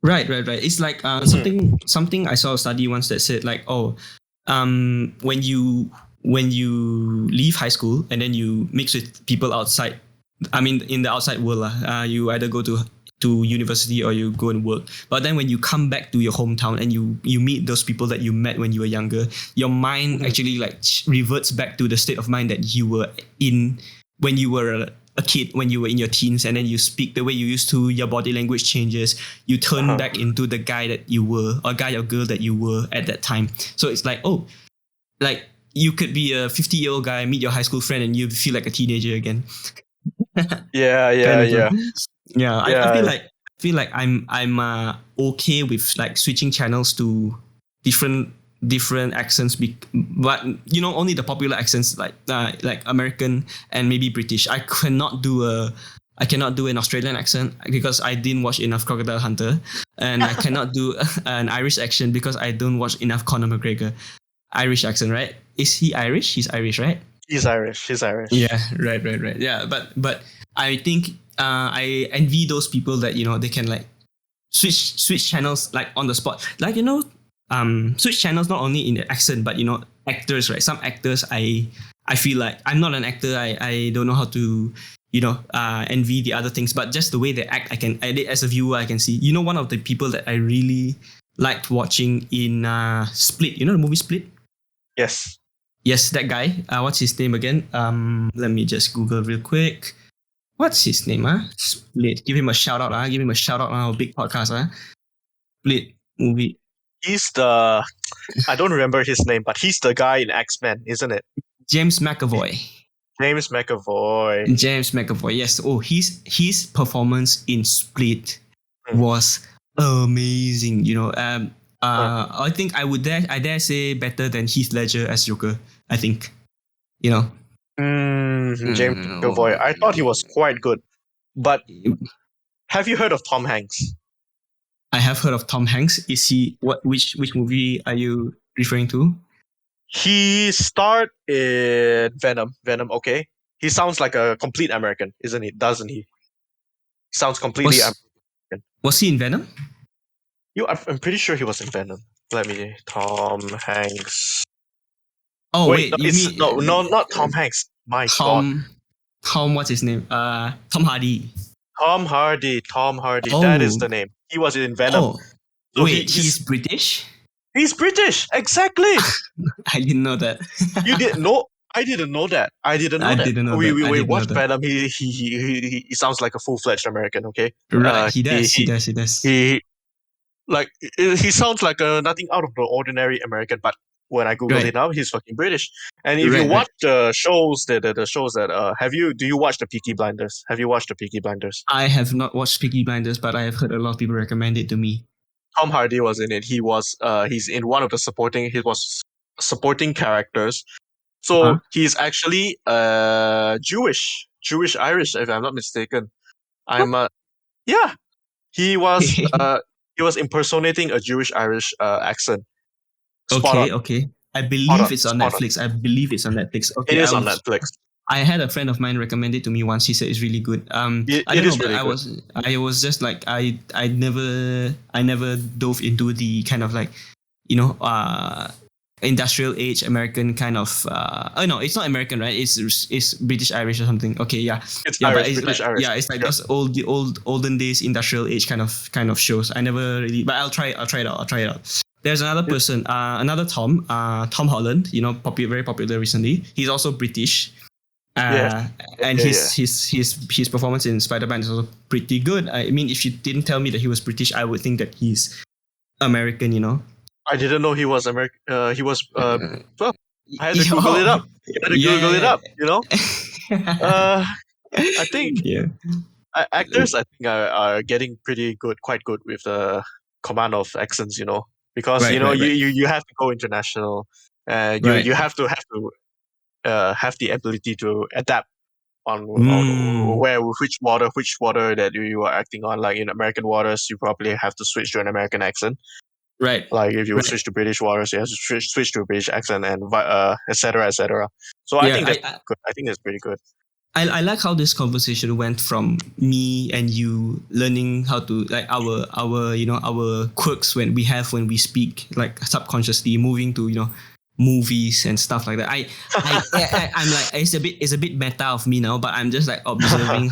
Right. It's like
Mhm.
something I saw a study once that said like, oh, when you leave high school and then you mix with people outside, I mean in the outside world lah, you either go to university or you go and work. But then when you come back to your hometown and you meet those people that you met when you were younger, your mind
Mhm.
actually like reverts back to the state of mind that you were in when you were a kid, when you were in your teens, and then you speak the way you used to, your body language changes, you turn
Uh-huh.
back into the guy that you were, or guy or girl that you were at that time. So it's like, oh, like you could be a 50-year-old guy, meet your high school friend, and you feel like a teenager again. Kind of.
Yeah.
Yeah, I
Yeah.
feel like I'm okay with like switching channels to different accents, but only the popular accents like American and maybe British. I cannot do an Australian accent because I didn't watch enough Crocodile Hunter, and I cannot do an Irish accent because I don't watch enough Conor McGregor. Irish accent, right? Is he Irish? He's Irish, right?
He's Irish. He's
Yeah,
Irish.
right. Yeah, but I think I envy those people that they can like switch channels like on the spot. Like switch channels not only in the accent but actors, right? Some actors I feel like I'm not an actor. I don't know how to envy the other things, but just the way they act, I can as a viewer I can see. One of the people that I really liked watching in Split. The movie Split.
Yes.
Yes, that guy. What's his name again? Let me just Google real quick. What's his name? Split. Give him a shout out. Give him a shout out on our big podcast. Split movie.
He's the I don't remember his name, but he's the guy in X-Men, isn't it?
James McAvoy.
James McAvoy.
James McAvoy. Yes. Oh, his performance in Split
Hmm.
was amazing.
Huh.
I think I dare say better than Heath Ledger as Joker. I think. You know.
James McAvoy. I thought he was quite good. But have you heard of Tom Hanks?
I have heard of Tom Hanks. Is he what? Which movie are you referring to?
He starred in Venom. Venom, okay. He sounds like a complete American, isn't he? Doesn't he? Sounds completely
Was
American.
was he in Venom?
I'm pretty sure he was in Venom. Let me. Tom Hanks.
Oh
Wait, no,
wait, you
it's no,
mean
not Tom Hanks. My God,
Tom? Tom, what's his name? Tom Hardy.
Tom Hardy. Tom Hardy. That is
Oh,
the name. He was in Venom.
oh,
So
wait, he's British.
he's British. Exactly.
I didn't know that.
You didn't know. I didn't know that. I didn't
I
know that.
didn't know that.
We
I didn't know
watched
that.
Venom. He sounds like a full fledged American. Okay.
Right, he
He
does. He
he
does. He does.
he like he sounds like nothing out of the ordinary American. But when I googled
Right,
it now, he's fucking British. And if you
right, right.
watch the shows, the shows that do you watch the Peaky Blinders? Have you watched the Peaky Blinders?
I have not watched Peaky Blinders, but I have heard a lot of people recommend it to me.
Tom Hardy was in it. He's in one of the he was supporting characters.
Huh?
So he's actually Jewish Irish, if I'm not mistaken.
What?
I'm yeah. He was impersonating a Jewish Irish accent. Spot on,
Okay, okay. I
spot
believe
on,
it's on
spot on.
Netflix. I believe it's on Netflix.
It
Okay,
is on Netflix.
I had a friend of mine recommend it to me once. He said it's really good. I
It
don't know,
is
but
really good.
I was just like I never dove into the kind of like you know industrial age American kind of oh no, it's not American, right? It's British Irish or something. Okay, yeah,
It's
yeah, but
Irish, British Irish.
it's like
Yeah,
those olden days industrial age kind of shows. I never really, but I'll try it out. I'll try it out. There's another
it,
person, another Tom Holland. Very popular recently. He's also British.
yeah,
Uh, and
yeah.
his performance in Spider-Man is also pretty good. I mean, if you didn't tell me that he was British, I would think that he's American.
I didn't know he was American. He was
Uh,
well. I had to Google it
yeah,
up. I had to Google it up. You know.
yeah.
Uh, I think
Yeah.
actors I think are getting pretty good, quite good with the command of accents, because
Right, right, right,
you have to go international,
right.
you have the ability to adapt on
Mm,
which water that you are acting on. Like in American waters, you probably have to switch to an American accent.
right,
Like if you
right.
switch to British waters, you have to switch to a British accent and etc. etc. So I
Yeah,
think that's good. I think that's pretty good.
I like how this conversation went from me and you learning how to like our our quirks when we speak like subconsciously moving to movies and stuff like that. I'm like it's a bit meta of me now, but I'm just like observing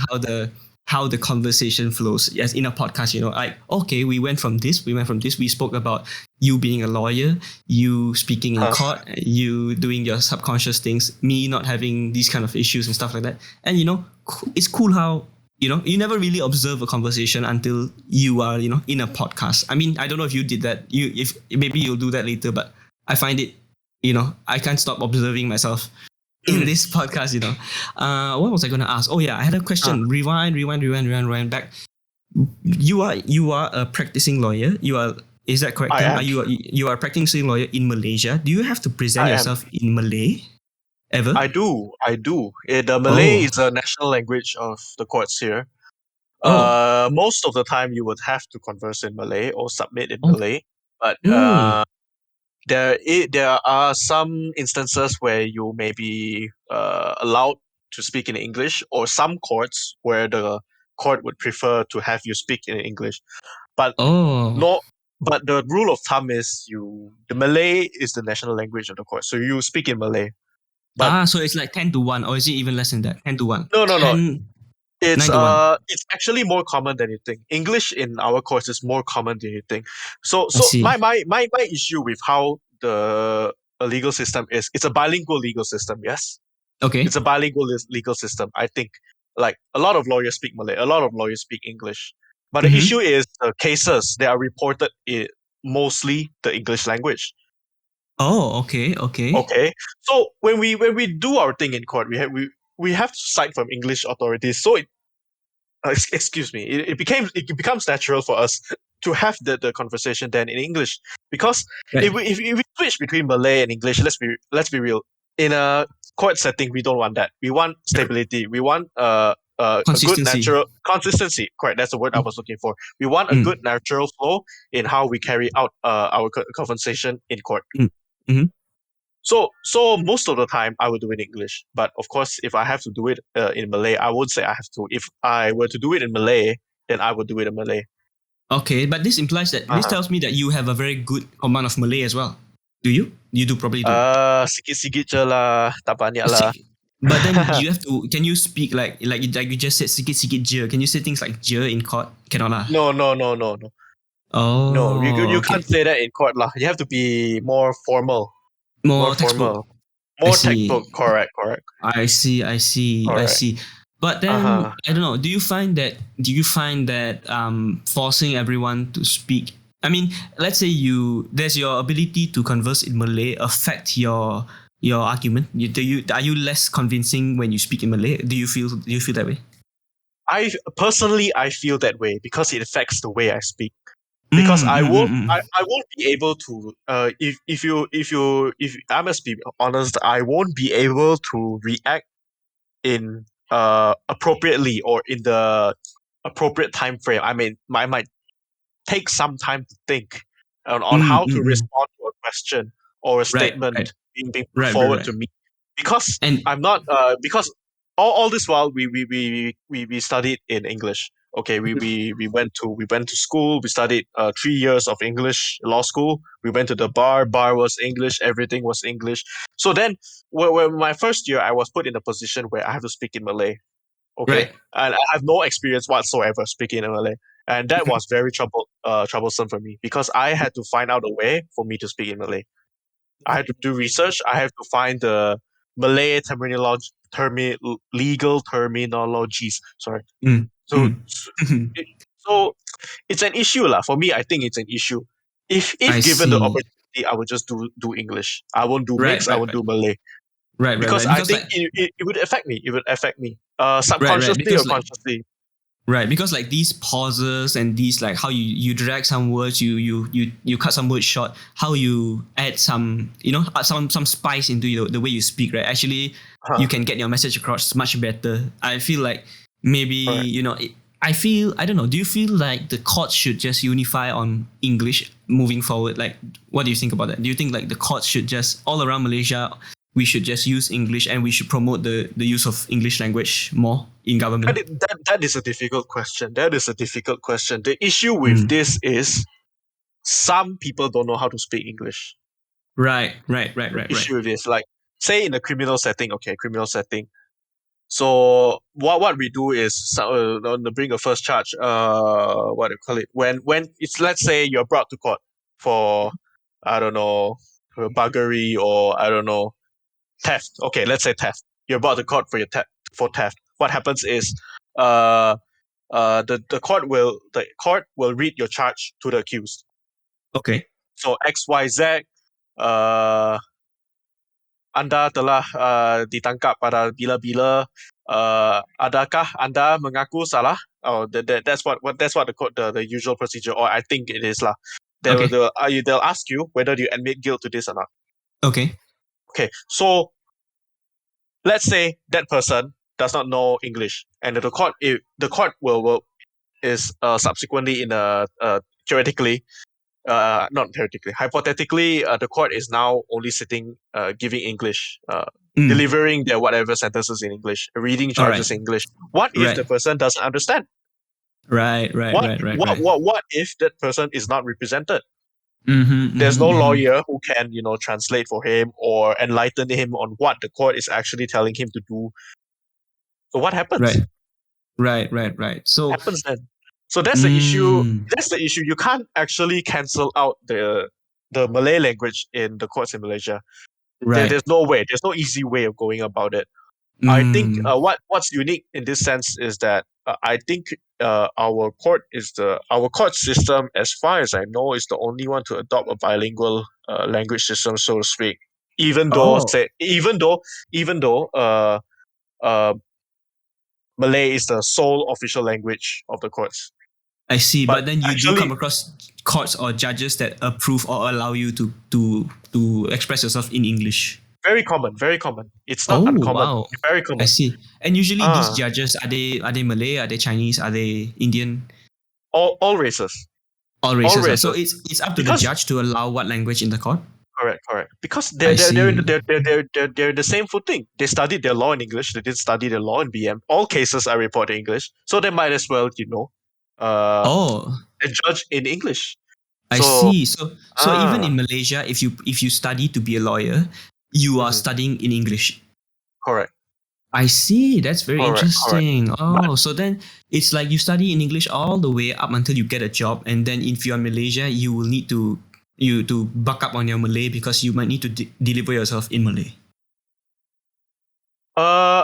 how the conversation flows. Yes, in a podcast, like okay, we went from this, we spoke about you being a lawyer, you speaking in
Huh.
court, you doing your subconscious things, me not having these kind of issues and stuff like that. And it's cool how you never really observe a conversation until you are in a podcast. I mean, I don't know if you did that. If maybe you'll do that later, but I find it, I can't stop observing myself in
Mm.
this podcast. What was I going to ask? Oh yeah, I had a
Huh.
question. Rewind back. You are a practicing lawyer. Is that correct
I
term?
am.
You are a practicing lawyer in Malaysia. Do you have to present
I am.
yourself in Malay ever?
I do. I do. The Malay
Oh,
is a national language of the courts here.
oh,
Most of the time you would have to converse in Malay or submit in
oh.
Malay, but
Mm.
there are some instances where you may be allowed to speak in English, or some courts where the court would prefer to have you speak in English. But
Oh.
no, but the rule of thumb is the Malay is the national language of the court, so you speak in Malay. But
So it's like 10-1, or is it even less than that? 10-1.
no,
10,
it's
9-1.
actually more common than you think. English in our course is more common than you think. So
I see.
my issue with how the legal system is, it's a bilingual legal system. Yes,
Okay.
it's a bilingual legal system. I think like a lot of lawyers speak Malay, a lot of lawyers speak English, but the
Mm-hmm.
issue is the cases they are reported in mostly the English language.
Oh, okay, okay.
Okay, so when we do our thing in court, we have to cite from English authorities. So excuse me, it becomes natural for us to have the conversation then in English, because
Right.
if we switch between Malay and English, let's be real. In a court setting, we don't want that. We want stability. We want a good
Consistency.
natural consistency. Correct. That's the word I was looking for. We want a good
Mm,
natural flow in how we carry out our conversation in court.
mm, mm.
So most of the time I would do it in English, but of course, if I have to do it in Malay, I would say I have to. If I were to do it in Malay, then I would do it in Malay.
Okay, but this
Uh-huh.
tells me that you have a very good command of Malay as well. Do you? You do probably do.
Sikit-sikit je lah, tak banyak lah.
Sik- But then you have to. Can you speak like you just said sikit sikit je? Can you say things like je in court? Cannot lah.
No, no, no, no, no, no.
Oh,
You
okay.
can't say that in court lah. You have to be more formal, more
More textbook.
formal,
I
more
see.
textbook. Correct, correct,
I see. I see. I
correct.
see. But
Uh
then
huh.
I don't know. Do you find that forcing everyone to speak? I mean, let's say there's your ability to converse in Malay affect your argument. Are you less convincing when you speak in Malay? Do you feel that way?
I feel that way because it affects the way I speak. Because
Mm, mm, mm, mm.
I won't be able to if I must be honest, I won't be able to react in appropriately or in the appropriate time frame. I mean, I might take some time to think on
Mm,
how to
mm, mm.
respond to a question or a
Right, right,
statement being put
right, right,
forward
right.
to me, because
And
I'm not because all this while we studied in English. Okay, we went to school. We studied 3 years of English law school. We went to the bar was English. Everything was English. So then, when my first year, I was put in a position where I have to speak in Malay. Okay,
right.
and I have no experience whatsoever speaking in Malay, and that was very troublesome for me, because I had to find out a way for me to speak in Malay. I had to do research. I have to find the Malay legal terminologies. Sorry.
Mm,
So
mm.
it, so it's an issue lah. For me, I think it's an issue. If
I
given the
see.
opportunity, I would just do English. I won't do
Right,
mix. I
right,
won't
right,
do Malay,
right, right,
because
right.
I
Because
think
like
it would affect me. It would affect me.
right, right.
Subconsciously or consciously.
Right, because like these pauses and these like how you drag some words, you cut some words short, how you add some add some spice into the way you speak, right? Actually, you
Huh.
can get your message across much better. I feel like maybe
Correct.
I don't know. Do you feel like the courts should just unify on English moving forward? Like, what do you think about that? Do you think like the courts should just all around Malaysia we should just use English and we should promote the use of English language more in government?
That is a difficult question. That is a difficult question. The issue with
Mm.
this is some people don't know how to speak English.
Right, right, right,
The
right, right.
issue with this, like, say in a criminal setting, okay, criminal setting. So what we do is, on the brink of first charge, what do you call it? When it's, let's say you're brought to court for, I don't know, buggery, or I don't know, theft. Okay, let's say theft. You're brought to court for theft. What happens is, uh, the court will read your charge to the accused.
Okay,
So XYZ, uh, Anda telah ditangkap pada bila-bila. Adakah Anda mengaku salah? Oh, that's what the usual procedure, or I think it is lah.
okay,
They'll ask you whether you admit guilt to this or not.
okay,
Okay, so let's say that person does not know English, and the court will is subsequently in a theoretically, not theoretically, hypothetically, the court is now only sitting, giving English,
mm.
delivering their whatever sentences in English, reading
All right,
charges in English. What if the
right,
person doesn't understand?
right, right, right, right, right.
What if that person is not represented?
Mm-hmm,
There's
mm-hmm,
no
mm-hmm.
lawyer who can, translate for him or enlighten him on what the court is actually telling him to do. So what happens?
Right, right, right, right. So,
Happens then. So that's the issue.
mm,
That's the issue. You can't actually cancel out the Malay language in the courts in Malaysia.
right,
There's no way. There's no easy way of going about it. I think
mm,
what's unique in this sense is that, I think, our court system, as far as I know, is the only one to adopt a bilingual language system, so to speak. Even though
oh,
say even though uh, Malay is the sole official language of the courts.
I see.
But
But then you do
actually,
come across courts or judges that approve or allow you to express yourself in English.
very common, very common. It's not
Oh
uncommon.
wow.
Very
I
common.
see. And usually these
Ah,
judges are they Malay? Are they Chinese? Are they Indian?
all races,
All
all
races. So
races.
it's up to the
Because
judge to allow what language in the court.
correct. Because
I see.
they're in the same footing. They studied their law in English. They didn't study their law in BM. All cases are reported in English, so they might as well, uh,
Oh,
judge in English.
I
So
see. So even
ah,
in Malaysia, if you study to be a lawyer, you are
mhm,
studying in English.
correct,
I see. That's very
correct.
interesting.
But
Oh, so then it's like you study in English all the way up until you get a job, and then if you're in Malaysia, you will need to buck up on your Malay because you might need to deliver yourself in Malay.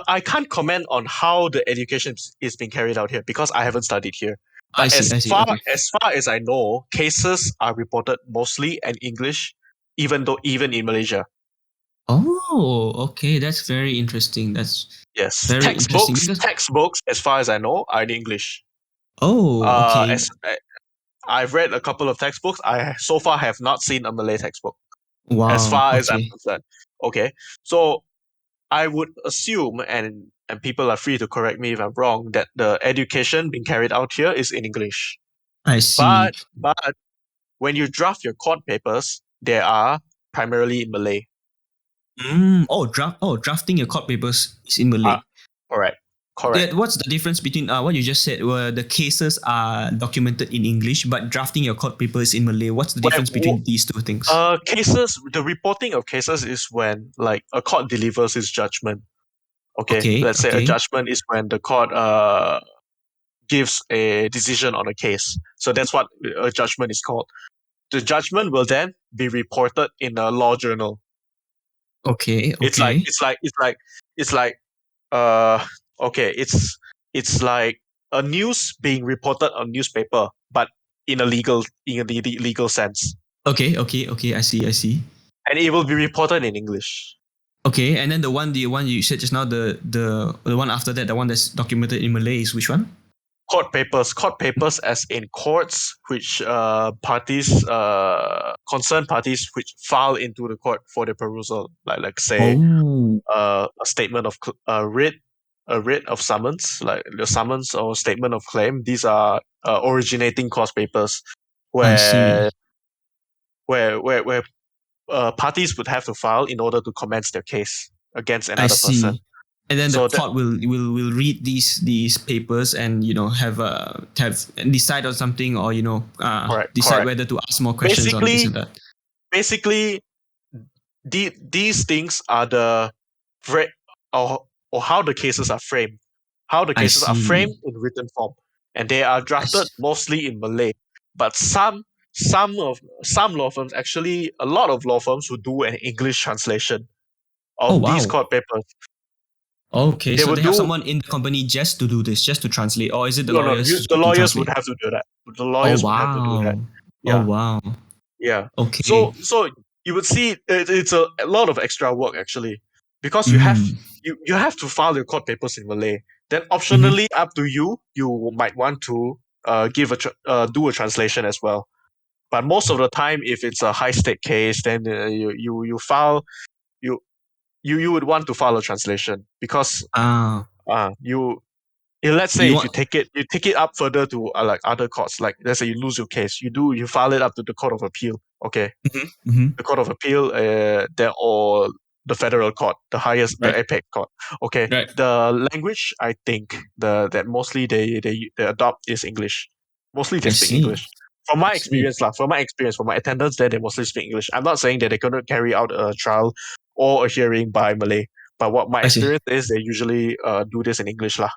I can't comment on how the education is being carried out here because I haven't studied here.
I
But
see. I see. Okay.
as far as I know, cases are reported mostly in English, even in Malaysia.
Oh, okay. That's very interesting. That's
Yes,
very interesting because
textbooks, as far as I know, are in English.
oh, okay.
As I've read a couple of textbooks, I so far have not seen a Malay textbook. As
Wow.
far as I'm
Okay.
concerned, okay. So I would assume, and people are free to correct me if I'm wrong, that the education being carried out here is in English.
I see.
But when you draft your court papers, they are primarily in Malay.
Drafting your court papers is in
Ah,
Malay.
correct, correct.
What's the difference between what you just said, where the cases are documented in English, but drafting your court papers in Malay? What's the
When
difference between these two things?
cases, the reporting of cases is when like a court delivers its judgment. Okay,
Okay,
let's say a
okay,
judgment is when the court gives a decision on a case. So that's what a judgment is called. The judgment will then be reported in a law journal.
okay,
It's like
okay,
it's like it's like it's like uh okay, it's like a news being reported on newspaper, but in a legal sense,
okay. I see.
and it will be reported in English.
Okay, and then the one you said just now, the one after that, the one that's documented in Malay is which one?
Court papers, as in courts which parties concerned parties which file into the court for the perusal, like say
Oh,
a statement of a writ of summons, like the summons or statement of claim. These are originating court papers
I
where
see,
parties would have to file in order to commence their case against
I
another person.
see. And then the
So that
court will read these papers and have decide on something, or decide
correct.
whether to ask more questions on this
Basically,
and that.
basically, these things are the fra- or how the cases are framed. How the
I
cases are framed
see.
in written form, and they are
I
drafted
see.
mostly in Malay. But some law firms, actually a lot of law firms, who do an English translation
Oh
of these
wow.
court papers.
Okay,
They
so
would
they have
do
someone in the company just to do this, just to translate, or is it the
no,
lawyers
the
to
lawyers would
translate?
have to do that. The
Oh
lawyers would have to do that.
wow. Oh
Yeah.
wow.
Yeah.
Okay.
So you would see it's a lot of extra work actually, because
Mm.
you have to file your court papers in Malay. Then
Mm-hmm.
optionally, up to you, you might want to do a translation as well. But most of the time, if it's a high stake case, then you file you you would want to file a translation because
Ah,
you let's say
you
if
want?
you take it up further to like other courts, like let's say you lose your case, you file it up to the court of appeal. Okay,
Mm-hmm. Mm-hmm.
the Court of Appeal, or the federal court, the
Right.
apex court. Okay,
Right.
the language I think that mostly they adopt is English. Mostly they
I
speak
see.
English. From my
I see.
experience, lah, from my attendance there, they mostly speak English. I'm not saying that they're going to carry out a trial or a hearing by Malay, but what my
I see.
experience is, they usually do this in English, lah.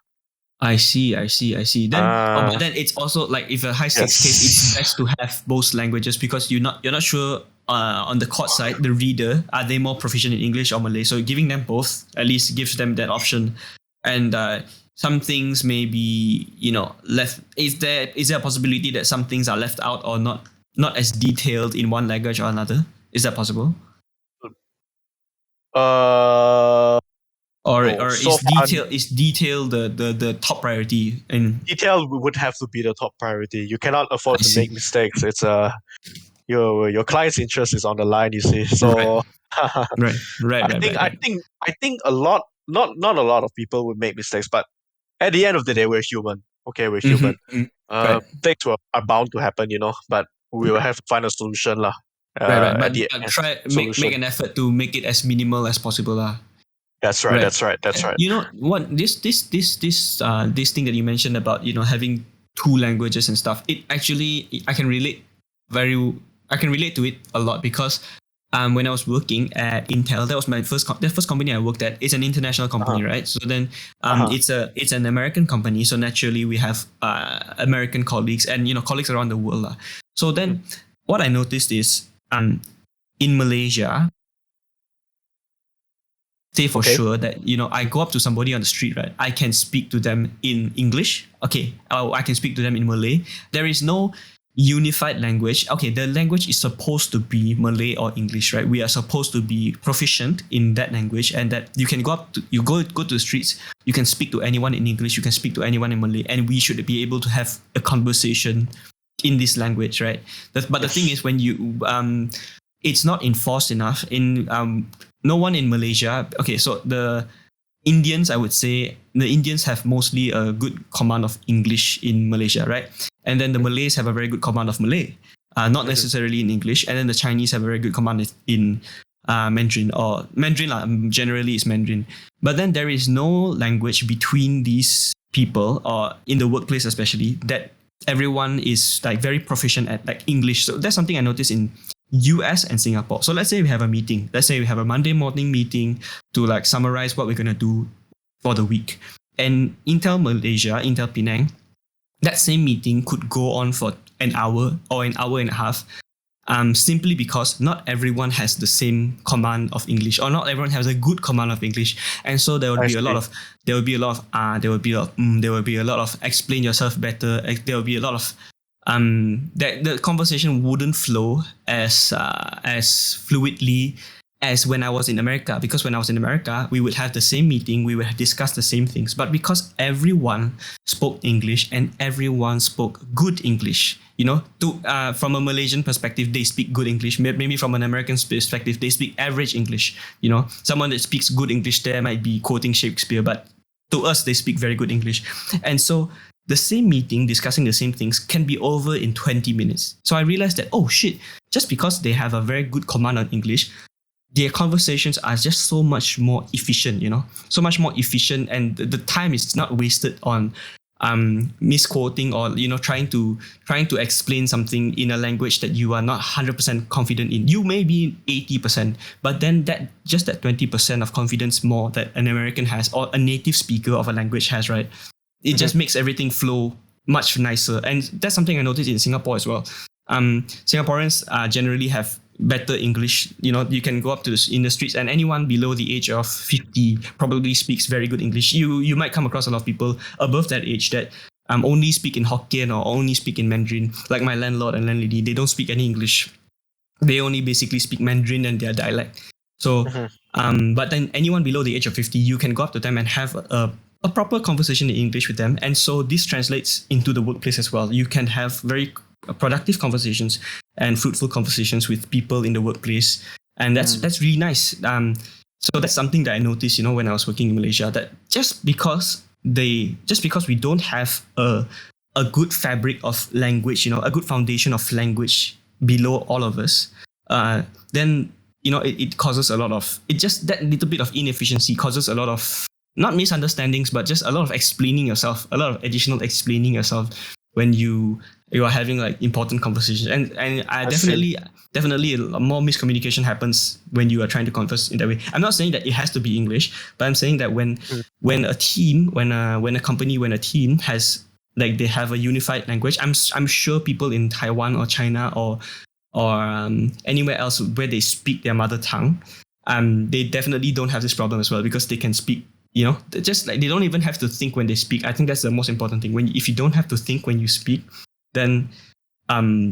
I see, I see, I see. But
Uh,
then it's also like if a high stakes case, it's
yes.
best to have both languages because you're not sure on the court side, the reader, are they more proficient in English or Malay? So giving them both at least gives them that option. And some things may be left. Is there a possibility that some things are left out or not as detailed in one language or another? Is that possible?
Uh, No,
or
so far
is detail the top priority? And
detail would have to be the top priority. You cannot afford
I
to make
see.
mistakes. It's your client's interest is on the line, you see.
Right,
So
right, right,
I
right,
think
right,
I
right.
think I think a lot not a lot of people would make mistakes, but at the end of the day, we're human. Okay, we're human.
Mm-hmm. Right,
Mistakes are bound to happen, but we will have to find a solution lah.
right, right.
At the
But
end,
try make
solution.
an effort to make it as minimal as possible, lah.
That's right.
Right.
That's right. That's right.
You know what? This thing that you mentioned about having two languages and stuff. It actually I can relate very. I can relate to it a lot because when I was working at Intel, that was my the first company I worked at. It's an international
Uh-huh.
company, right? So then
Uh-huh.
it's an American company. So naturally we have American colleagues and colleagues around the world, lah. So
Mhm.
then what I noticed is in Malaysia, say for
Okay.
sure that I go up to somebody on the street, right? I can speak to them in English, okay, or I can speak to them in Malay. There is no unified language. Okay, the language is supposed to be Malay or English, right? We are supposed to be proficient in that language, and that you can go to the streets, you can speak to anyone in English, you can speak to anyone in Malay, and we should be able to have a conversation in this language, right? But the thing
Yes.
is, when you it's not enforced enough in no one in Malaysia. Okay, so the Indians, I would say the Indians have mostly a good command of English in Malaysia, right? And then the Malays have a very good command of Malay, not
Mhm.
necessarily in English. And then the Chinese have a very good command in Mandarin, or Mandarin generally is Mandarin. But then there is no language between these people, or in the workplace especially, that everyone is like very proficient at, like English. So that's something I noticed in US and Singapore. So let's say we have a meeting. Let's say we have a Monday morning meeting to like summarize what we're gonna do for the week. And Intel Malaysia, Intel Penang, that same meeting could go on for an hour or an hour and a half, simply because not everyone has the same command of English, or not everyone has a good command of English, and so there would
I
be a lot
see.
of there will be a lot of explain yourself better. There will be a lot of that the conversation wouldn't flow as fluidly as when I was in America. Because when I was in America, we would have the same meeting, we would discuss the same things, but because everyone spoke English and everyone spoke good English, to from a Malaysian perspective, they speak good English. Maybe from an American perspective, they speak average English. Someone that speaks good English there might be quoting Shakespeare, but to us, they speak very good English. And so the same meeting discussing the same things can be over in 20 minutes. So I realized that, oh shit, just because they have a very good command on English, their conversations are just so much more efficient, so much more efficient, and the time is not wasted on misquoting, or trying to explain something in a language that you are not 100% confident in. You may be 80%, but then that 20% of confidence more that an American has, or a native speaker of a language has, right? It
Mhm.
just makes everything flow much nicer. And that's something I noticed in Singapore as well. Singaporeans generally have better English. You can go up to in the streets, and anyone below the age of 50 probably speaks very good English. You might come across a lot of people above that age that only speak in Hokkien or only speak in Mandarin. Like my landlord and landlady, they don't speak any English. They only basically speak Mandarin and their dialect. So,
Mhm.
but then anyone below the age of 50, you can go up to them and have a proper conversation in English with them. And so this translates into the workplace as well. You can have very productive conversations and fruitful conversations with people in the workplace. And that's really nice. So that's something that I noticed, when I was working in Malaysia, that just because we don't have a good fabric of language, a good foundation of language below all of us, then it causes a lot of it. Just that little bit of inefficiency causes a lot of not misunderstandings, but just a lot of explaining yourself, a lot of additional explaining yourself when you are having like important conversations. And I
I see.
definitely more miscommunication happens when you are trying to converse in that way. I'm not saying that it has to be English, but I'm saying that
Mhm.
when a team, when a company, when a team has, like, they have a unified language. I'm sure people in Taiwan or China or anywhere else where they speak their mother tongue, they definitely don't have this problem as well, because they can speak. Just like they don't even have to think when they speak. I think that's the most important thing. If you don't have to think when you speak, then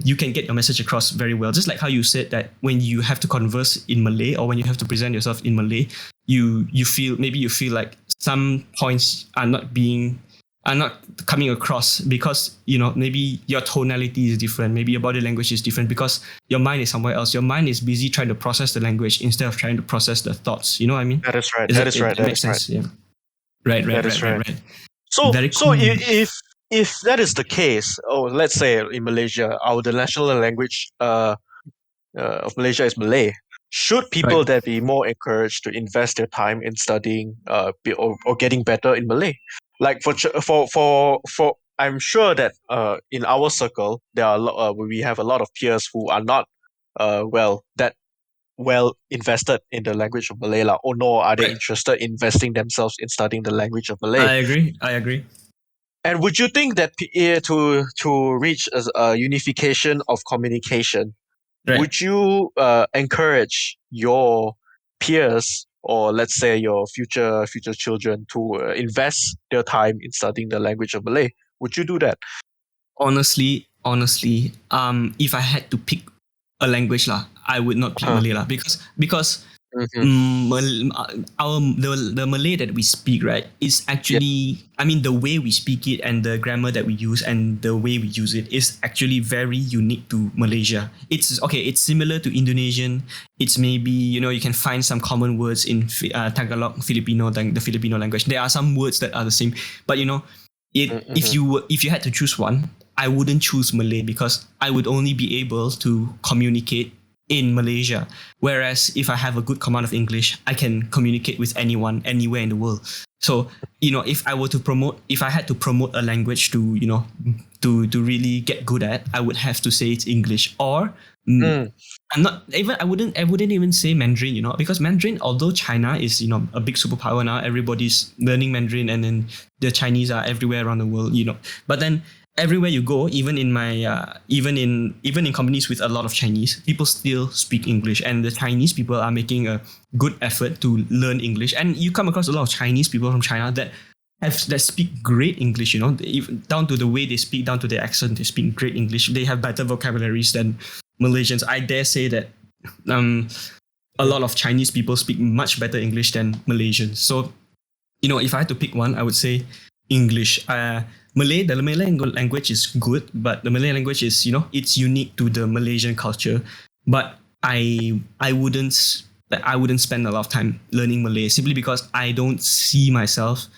you can get your message across very well. Just like how you said that when you have to converse in Malay, or when you have to present yourself in Malay, you feel, maybe you feel like some points are not coming across because maybe your tonality is different, maybe your body language is different because your mind is somewhere else. Your mind is busy trying to process the language instead of trying to process the thoughts. You know what I mean?
That is right.
Is
That
it,
is right.
it
That
makes
is right.
sense? Yeah. Right. Right.
That
Right.
is
Right.
right.
Right.
So,
Very
so
cool.
if that is the case, oh, let's say in Malaysia, our the national language of Malaysia is Malay. Should
Right.
people that be more encouraged to invest their time in studying or getting better in Malay? Like for I'm sure that in our circle there are we have a lot of peers who are not that well invested in the language of Malay lah, or nor are they
Right.
interested in investing themselves in studying the language of Malay.
I agree. I agree.
And would you think that to reach a unification of communication,
Right.
would you encourage your peers or let's say your future children to invest their time in studying the language of Malay? Would you do that?
Honestly, if I had to pick a language lah, I would not pick
Huh.
Malay lah, because
Mm-hmm.
the Malay that we speak, right, is
Yeah.
actually, I mean, the way we speak it and the grammar that we use and the way we use it is actually very unique to Malaysia. It's okay. It's similar to Indonesian. It's maybe, you can find some common words in Tagalog, Filipino, the Filipino language. There are some words that are the same, but
Mm-hmm.
if you had to choose one, I wouldn't choose Malay because I would only be able to communicate in Malaysia. Whereas if I have a good command of English, I can communicate with anyone, anywhere in the world. So, if I had to promote a language to really get good at, I would have to say it's English. Or
Mm.
I wouldn't even say Mandarin, because Mandarin, although China is, a big superpower now, everybody's learning Mandarin, and then the Chinese are everywhere around the world, But then everywhere you go, even in my even in companies with a lot of Chinese, people still speak English, and the Chinese people are making a good effort to learn English. And you come across a lot of Chinese people from China that speak great English, even down to the way they speak, down to their accent, they speak great English. They have better vocabularies than Malaysians. I dare say that um, a lot of Chinese people speak much better English than Malaysians. So, if I had to pick one, I would say English. The Malay language is good, but the Malay language is, it's unique to the Malaysian culture. But I wouldn't spend a lot of time learning Malay simply because I don't see myself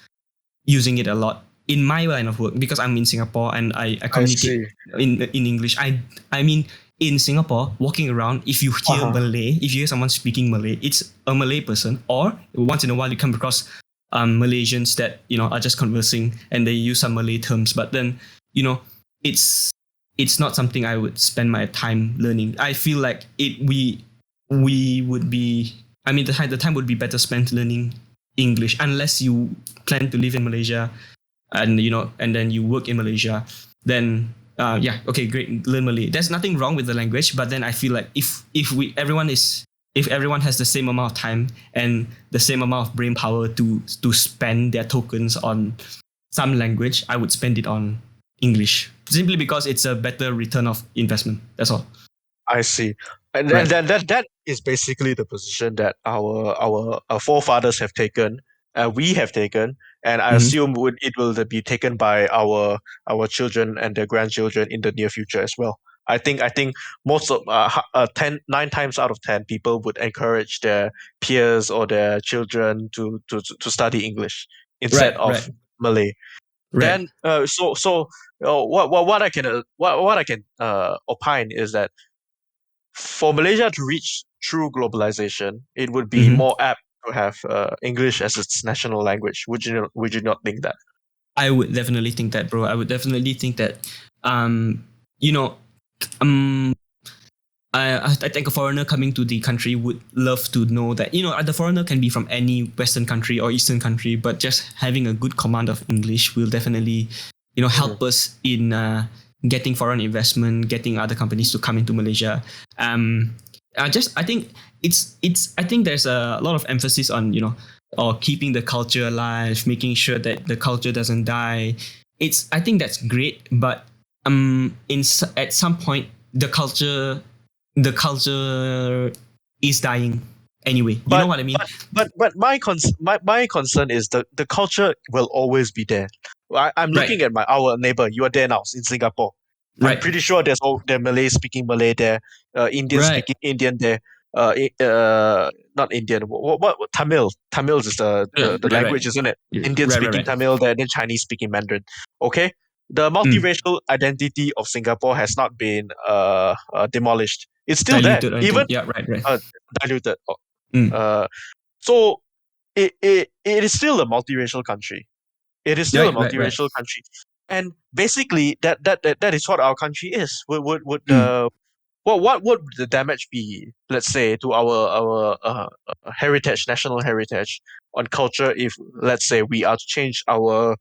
using it a lot in my line of work because I'm in Singapore and I
I
communicate
see.
in English. I mean, in Singapore, walking around, if you hear
Uh-huh.
Malay, if you hear someone speaking Malay, it's a Malay person, or once in a while you come across Malaysians that are just conversing and they use some Malay terms, but then you know it's it's not something I would spend my time learning. I feel like we would be. I mean, the time would be better spent learning English unless you plan to live in Malaysia and then you work in Malaysia. Then yeah, okay, great, learn Malay. There's nothing wrong with the language, but then I feel like if everyone has the same amount of time and the same amount of brain power to spend their tokens on some language, I would spend it on English simply because it's a better return of investment. That's all.
I see. And then
Right.
that is basically the position that our forefathers have taken, we have taken, and I
Mm-hmm.
assume it will be taken by our children and their grandchildren in the near future as well. I think most of 9 times out of 10 people would encourage their peers or their children to study English instead
Right.
of
Right.
Malay.
Right.
Then what I can opine is that for Malaysia to reach true globalization, it would be
Mm-hmm.
more apt to have English as its national language. Would you not think that?
I would definitely think that, bro. I would definitely think that. Um, you know, um, I think a foreigner coming to the country would love to know that the foreigner can be from any Western country or Eastern country, but just having a good command of English will definitely
Mhm.
help us in getting foreign investment, getting other companies to come into Malaysia. I think I think there's a lot of emphasis on or keeping the culture alive, making sure that the culture doesn't die. I think that's great, but at some point the culture is dying. Anyway, you know
But
what I mean?
but my concern is the culture will always be there. I'm
Right,
looking at our neighbor. You are there now in Singapore. I'm
right,
pretty sure there are Malays speaking Malay there, Indian
right.
speaking Indian there, not Indian. What Tamil? Tamil is the
Right, right.
language, isn't it?
Yeah,
Indian
right, right,
speaking
right.
Tamil there, then Chinese speaking Mandarin. Okay, the
Mm,
multiracial identity of Singapore has not been demolished. It's still there,
diluted or anything.
even
Yeah, right, right.
uh, diluted.
Mm,
Uh, so it is still a multiracial country. It is still a
right, right, right.
multiracial country, and basically that is what our country is. Would
Mm.
what would the damage be? Let's say to our heritage, national heritage on culture, if let's say we are to change our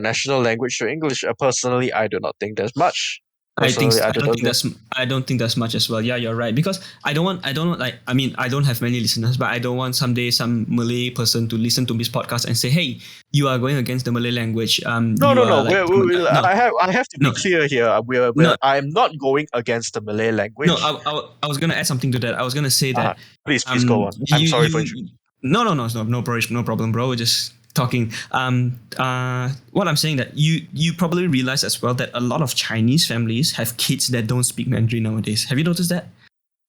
national language to English. Personally, I do not think there's much. Personally, I don't think.
I don't think that's much as well. Yeah, you're right. Because I don't want like I mean I don't have many listeners, but I don't want someday some Malay person to listen to this podcast and say, hey, you are going against the Malay language.
No,
You
no,
are
no.
like no,
I have to be
no,
clear here.
no,
I'm not going against the Malay
no.
language.
I was gonna add something to that. I was gonna say
Uh,
that
please go on. I'm sorry for
you no problem, bro. We're just talking. What I'm saying that you probably realize as well that a lot of Chinese families have kids that don't speak Mandarin nowadays. Have you noticed that?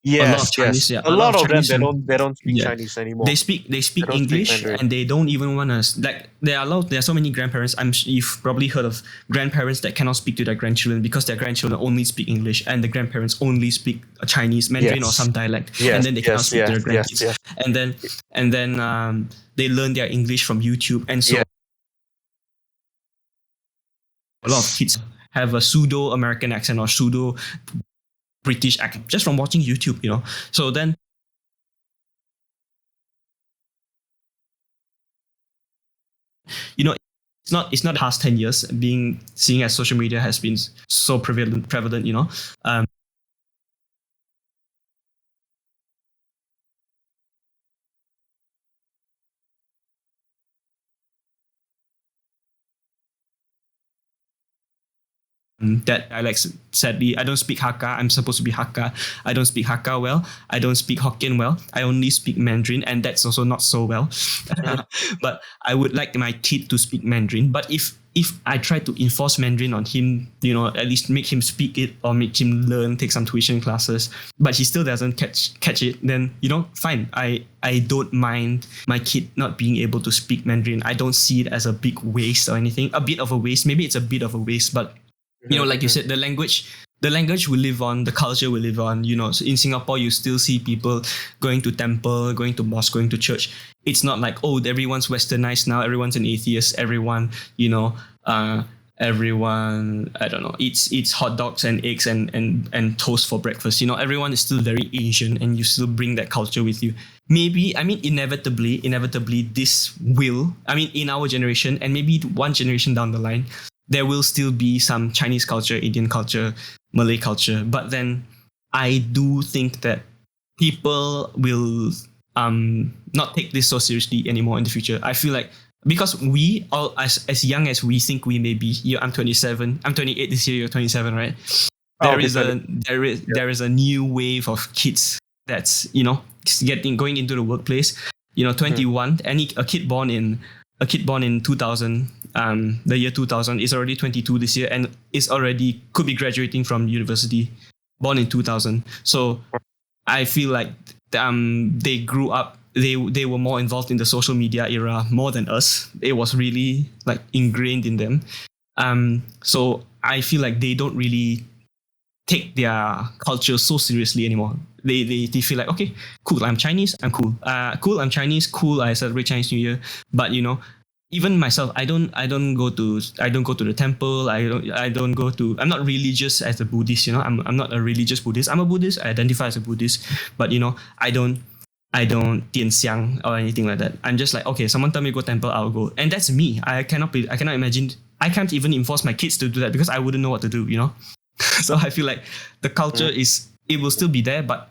A lot of
Yes, yes.
Chinese, yeah,
A
a lot
lot
of
of them
Chinese,
they don't speak
yeah,
Chinese anymore.
they
They
speak
don't speak
English
Mandarin.
and they don't even want to like. There are so many grandparents. You've probably heard of grandparents that cannot speak to their grandchildren because their grandchildren only speak English and the grandparents only speak Chinese, Mandarin or
Yes,
some dialect, and
yes,
then they cannot
yes,
speak to
yes,
their
yes,
grandkids,
yes,
and then they learn their English from YouTube, and so
yes.
a lot of kids have a pseudo American accent or pseudo British accent just from watching YouTube. So then it's not the past 10 years being seeing as social media has been so prevalent. That dialects, sadly, I don't speak Hakka. I'm supposed to be Hakka. I don't speak Hakka well. I don't speak Hokkien well. I only speak Mandarin, and that's also not so well.
Mhm,
But I would like my kid to speak Mandarin. But if I try to enforce Mandarin on him, at least make him speak it or make him learn, take some tuition classes, but he still doesn't catch it, then fine. I don't mind my kid not being able to speak Mandarin. I don't see it as a big waste or anything. A bit of a waste. Maybe it's a bit of a waste, but
mhm,
like you
mhm.
said, the language will live on, the culture will live on. So in Singapore, you still see people going to temple, going to mosque, going to church. It's not like, oh, everyone's westernized now, everyone's an atheist, everyone, I don't know, eats hot dogs and eggs and toast for breakfast. Everyone is still very Asian, and you still bring that culture with you. Maybe, I mean, inevitably, this will, I mean, in our generation and maybe one generation down the line, there will still be some Chinese culture, Indian culture, Malay culture. But then I do think that people will not take this so seriously anymore in the future. I feel like because we all as young as we think we may be, I'm 27, I'm 28 this year, you're 27, right?
I'll
There
be
is
20.
a there is
Yeah.
there is a new wave of kids that's going into the workplace.
Mhm,
21. A kid born in 2000, the year 2000 is already 22 this year and is already could be graduating from university, born in 2000. So I feel like they grew up. They were more involved in the social media era more than us. It was really like ingrained in them. So I feel like they don't really take their culture so seriously anymore. They feel like, okay, cool, I'm Chinese, I'm cool. Cool, I'm Chinese, cool, I celebrate Chinese New Year. But even myself, I don't go to the temple. I don't go to. I'm not religious as a Buddhist. I'm not a religious Buddhist. I'm a Buddhist. I identify as a Buddhist, but I don't 点香 or anything like that. I'm just like, okay, someone tell me go temple, I'll go, and that's me. I cannot imagine. I can't even enforce my kids to do that because I wouldn't know what to do. So I feel like the culture
mhm.
it will still be there, but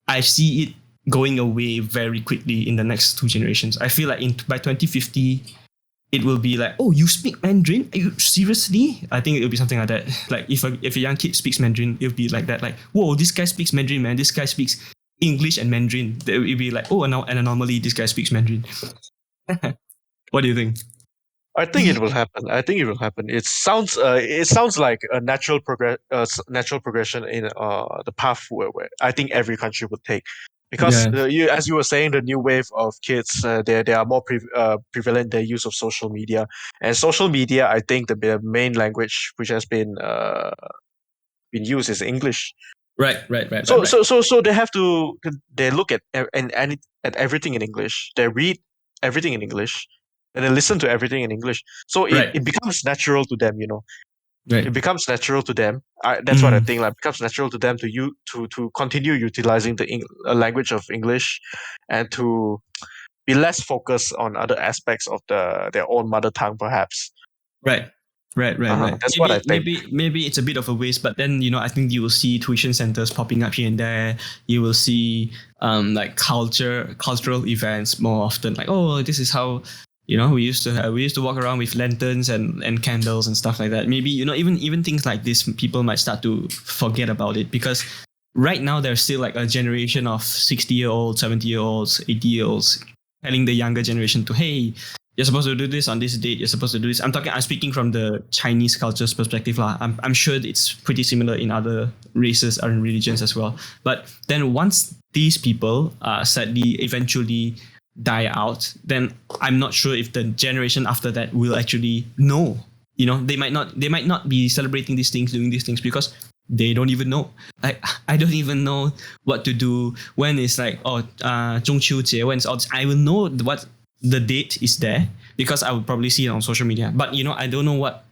I see it going away very quickly in the next two generations. I feel like by 2050, it will be like, oh, you speak Mandarin? Are you seriously? I think it'll be something like that. Like if a young kid speaks Mandarin, it'll be like that. Like, whoa, this guy speaks Mandarin, man. This guy speaks English and Mandarin. It would be like, oh, an anomaly. This guy speaks Mandarin. What do you think?
I think it will happen. I think it will happen. It sounds like a natural progression in the path where I think every country would take, because
Yeah.
as you were saying, the new wave of kids, they are more prevalent their use of social media, and social media. I think the main language which has been used is English.
Right. Right. Right. Right.
So
Right.
so so so they have to they look at everything in English. They read everything in English, and they listen to everything in English. So it,
Right.
it becomes natural to them, you know.
Right.
It becomes natural to them. That's what I
Mm.
think. Like, becomes natural to them to continue utilizing the language of English, and to be less focused on other aspects of their own mother tongue, perhaps.
Right. Right, right, right.
That's what I
Maybe,
think.
maybe it's a bit of a waste, but then I think you will see tuition centers popping up here and there. You will see like cultural events more often. Like, oh, this is how we used to walk around with lanterns and candles and stuff like that. Maybe even things like this, people might start to forget about it, because right now there's still like a generation of 60-year-olds, 70-year-olds, 80-year-olds telling the younger generation to, hey, you're supposed to do this on this date. You're supposed to do this. I'm speaking from the Chinese culture's perspective, lah. I'm sure it's pretty similar in other races and religions as well. But then once these people sadly eventually die out, then I'm not sure if the generation after that will actually know. They might not be celebrating these things, doing these things, because they don't even know. I don't even know what to do when it's like, Zhong Jie, when it's all this. I will know what the date is there, because I would probably see it on social media. But I don't know what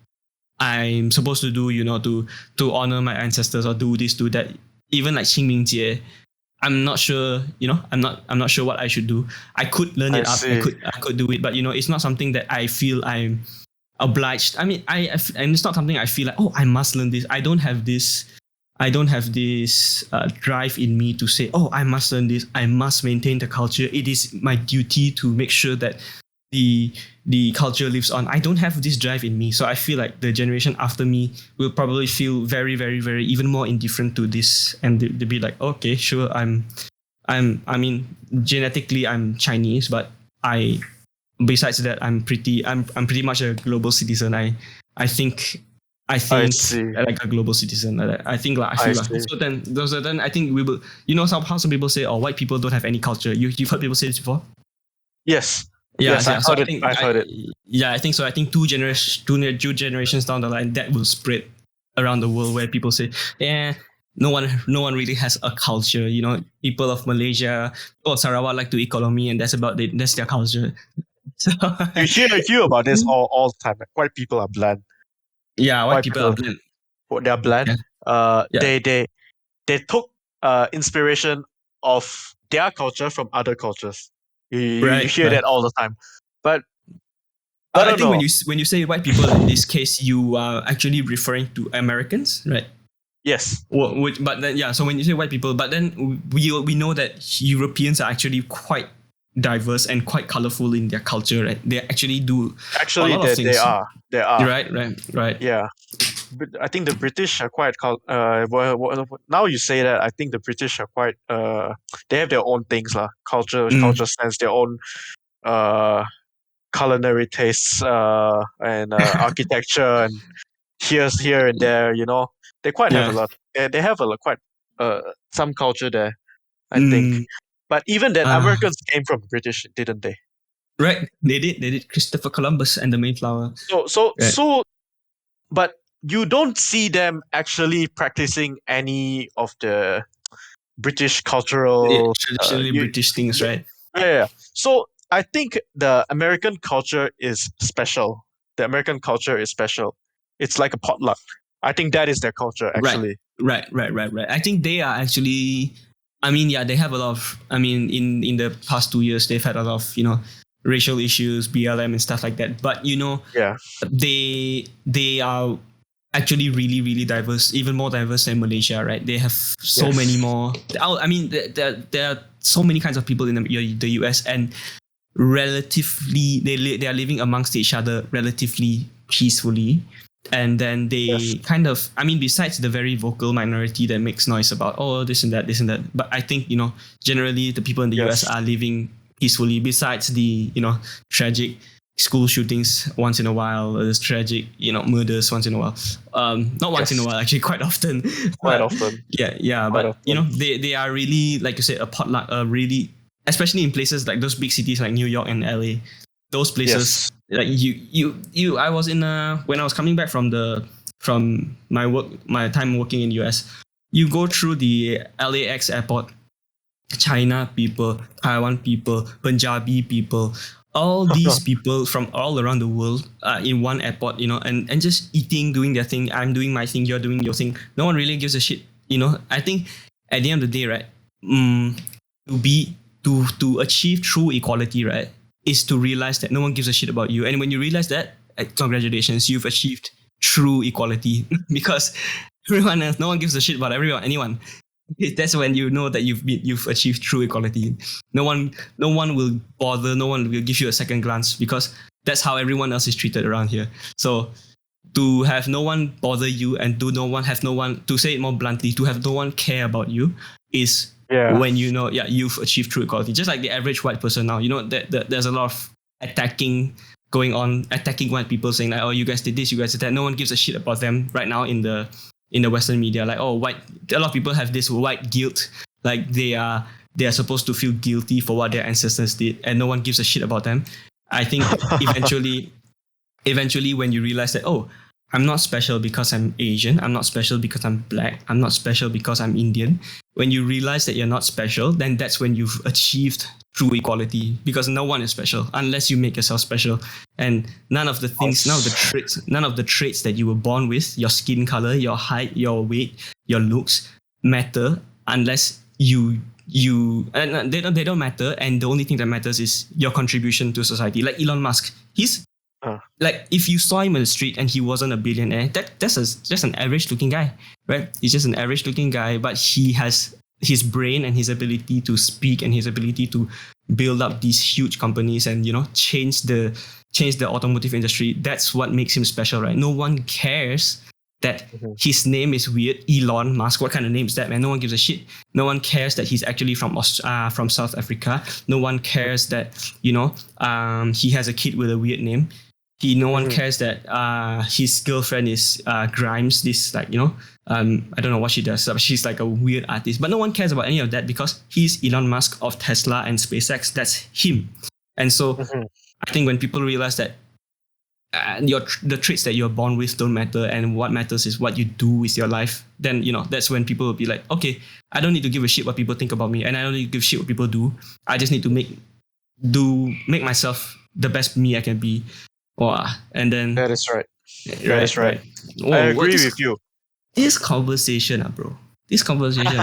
I'm supposed to do, to honor my ancestors, or do this, do that. Even like Qingmingjie, I'm not sure. I'm not sure what I should do. I could learn
I
it up. I
see.
could do it, but it's not something that I feel I'm obliged. I mean, and it's not something I feel like, oh, I must learn this. I don't have this. I don't have this drive in me to say, oh, I must learn this. I must maintain the culture. It is my duty to make sure that the culture lives on. I don't have this drive in me, so I feel like the generation after me will probably feel very, very, very even more indifferent to this, and they'll be like, okay, sure, I mean, genetically I'm Chinese, but besides that, I'm pretty much a global citizen. I think I
I
think
see.
like a global citizen. I think like I
I
feel like
see.
so then I think we will. How some people say, oh, white people don't have any culture. You've heard people say this before.
Yes.
Yeah,
Yes,
yeah.
I've
So
heard it. I've heard it.
I think so. I think two generations down the line, that will spread around the world, where people say, yeah, no one really has a culture. People of Malaysia or Sarawak like to eat kolomi, and that's about it. That's their culture. So
You hear about this all the time. Like, white people are bland.
yeah, white
White
people are
people,
bland.
they're bland.
Yeah,
Uh,
yeah.
they they they took inspiration of their culture from other cultures. You
Right,
hear
right.
that all the time, but I
I
don't
think when
know.
you say white people in this case, you are actually referring to Americans, right?
Yes,
But then, yeah. So when you say white people, but then we know that Europeans are actually quite diverse and quite colorful in their culture, right? They actually do a
actually,
lot of
they
things.
are. They are.
Right, right, right.
Yeah. But I think the British are quite now you say that, I think the British are quite they have their own things lah,
Mm,
culture sense, their own uh culinary tastes, and architecture, and here and there, they quite have a
yeah.
lot. They have a lot, quite uh some culture there, I think.
Mm,
But even then,
uh,
Americans came from British, didn't they?
right. They did. They did. Christopher Columbus and the Mayflower.
So so
Right.
so but you don't see them actually practicing any of the British
Yeah,
cultural.
traditionally
You,
British things,
yeah,
right?
yeah, yeah. So I think the American culture is special. The American culture is special. It's like a potluck. I think that is their culture,
Right,
actually.
right, right, right, right. I think they are actually. I mean, yeah, they have a lot of. I mean, in the past 2 years, they've had a lot of racial issues, BLM and stuff like that. But
Yeah.
they are actually really, really diverse, even more diverse than Malaysia, right? They have so many
Yes.
more. I mean, there are so many kinds of people in the US, and relatively they are living amongst each other relatively peacefully. And then
Yes.
they kind of, I mean, besides the very vocal minority that makes noise about, oh, this and that, this and that. But I think, generally the people in the US
Yes.
are living peacefully, besides the, tragic school shootings once in a while, or this tragic, murders once in a while. Not once in a
Yes.
while, actually, quite often.
Quite
But
often.
yeah.
Quite
But,
often.
they are really, like you said, a potluck, really, especially in places like those big cities like New York and LA, those places
Yes.
like I was in when I was coming back from my time working in US, you go through the LAX airport, China people, Taiwan people, Punjabi people, all these people from all around the world in one airport, and just eating, doing their thing. I'm doing my thing, you're doing your thing. No one really gives a shit, I think at the end of the day, right? To be to achieve true equality, right, is to realize that no one gives a shit about you. And when you realize that, congratulations, you've achieved true equality because everyone else, no one gives a shit about anyone. That's when you know that you've achieved true equality. No one will bother. No one will give you a second glance because that's how everyone else is treated around here. So to have no one bother you and have no one, to say it more bluntly, to have no one care about you is
Yeah.
when you've achieved true equality. Just like the average white person now, that there's a lot of attacking white people, saying like, oh, you guys did this, you guys did that. No one gives a shit about them right now in the Western media. Like, oh, white. A lot of people have this white guilt, like they are supposed to feel guilty for what their ancestors did, and no one gives a shit about them. I think eventually when you realize that, oh, I'm not special because I'm Asian, I'm not special because I'm black, I'm not special because I'm Indian. When you realize that you're not special, then that's when you've achieved true equality, because no one is special unless you make yourself special. And none of the things, none of the traits that you were born with, your skin color, your height, your weight, your looks, matter unless and they don't matter. And the only thing that matters is your contribution to society. Like Elon Musk, he's
Uh,
like, if you saw him on the street and he wasn't a billionaire, that's just an average looking guy, right? He's just an average looking guy, but he has his brain and his ability to speak and his ability to build up these huge companies and change the automotive industry. That's what makes him special, right? No one cares that
mhm.
his name is weird. Elon Musk, what kind of name is that, man? No one gives a shit. No one cares that he's actually from South Africa. No one cares that he has a kid with a weird name. No one
Mhm.
cares that his girlfriend is Grimes. This, like, I don't know what she does, but she's like a weird artist. But no one cares about any of that because he's Elon Musk of Tesla and SpaceX. That's him. And so
Mhm.
I think when people realize that the traits that you're born with don't matter, and what matters is what you do with your life, then that's when people will be like, okay, I don't need to give a shit what people think about me, and I don't need to give a shit what people do. I just need to make myself the best me I can be. Wow. And then
That is right. That is right.
right.
I
Oh, what
agree
this
with you.
this conversation, bro. This conversation,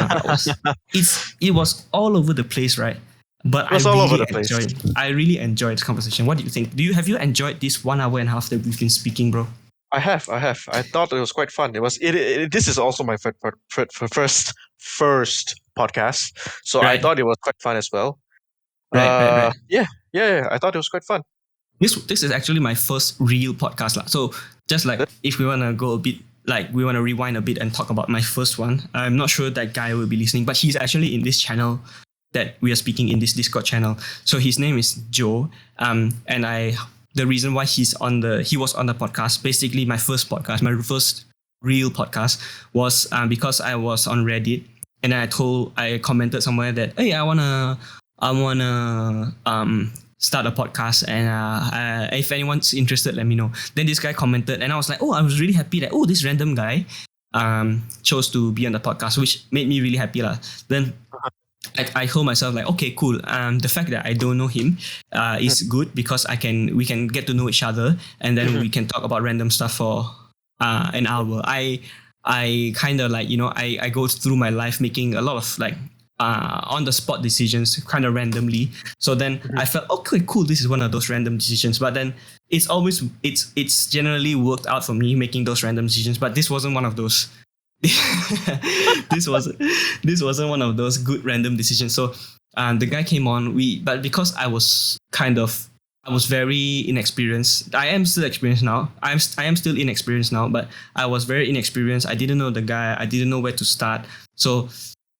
it was all over the place, right? But
It was all over the place.
I really enjoyed the conversation. What do you think? Have you enjoyed this 1 hour and a half that we've been speaking, bro?
I have. I thought it was quite fun. It was. This is also my first podcast, so I
Right,
thought it was quite fun as well.
right.
Yeah, yeah. I thought it was quite fun.
This is actually my first real podcast, lah. So just like, if we wanna go a bit, like, we wanna rewind a bit and talk about my first one. I'm not sure that guy will be listening, but he's actually in this channel that we are speaking in, this Discord channel. So his name is Joe. And the reason why he was on the podcast, basically my first podcast, my first real podcast, was because I was on Reddit, and I commented somewhere that, hey, I wanna start a podcast, and if anyone's interested, let me know. Then this guy commented, and I was like, oh, I was really happy that, oh, this random guy chose to be on the podcast, which made me really happy lah. Then I told myself, like, okay, cool. The fact that I don't know him is good, because we can get to know each other, and then we can talk about random stuff for an hour. I kind of, like, I go through my life making a lot of, like, on the spot decisions, kind of randomly. So then I felt, okay, cool, this is one of those random decisions. But then it's generally worked out for me making those random decisions. But this wasn't one of those. this wasn't one of those good random decisions. So the guy came on, but because I was kind of I was very inexperienced. I am still experienced now. I am still inexperienced now, but I was very inexperienced. I didn't know the guy. I didn't know where to start. So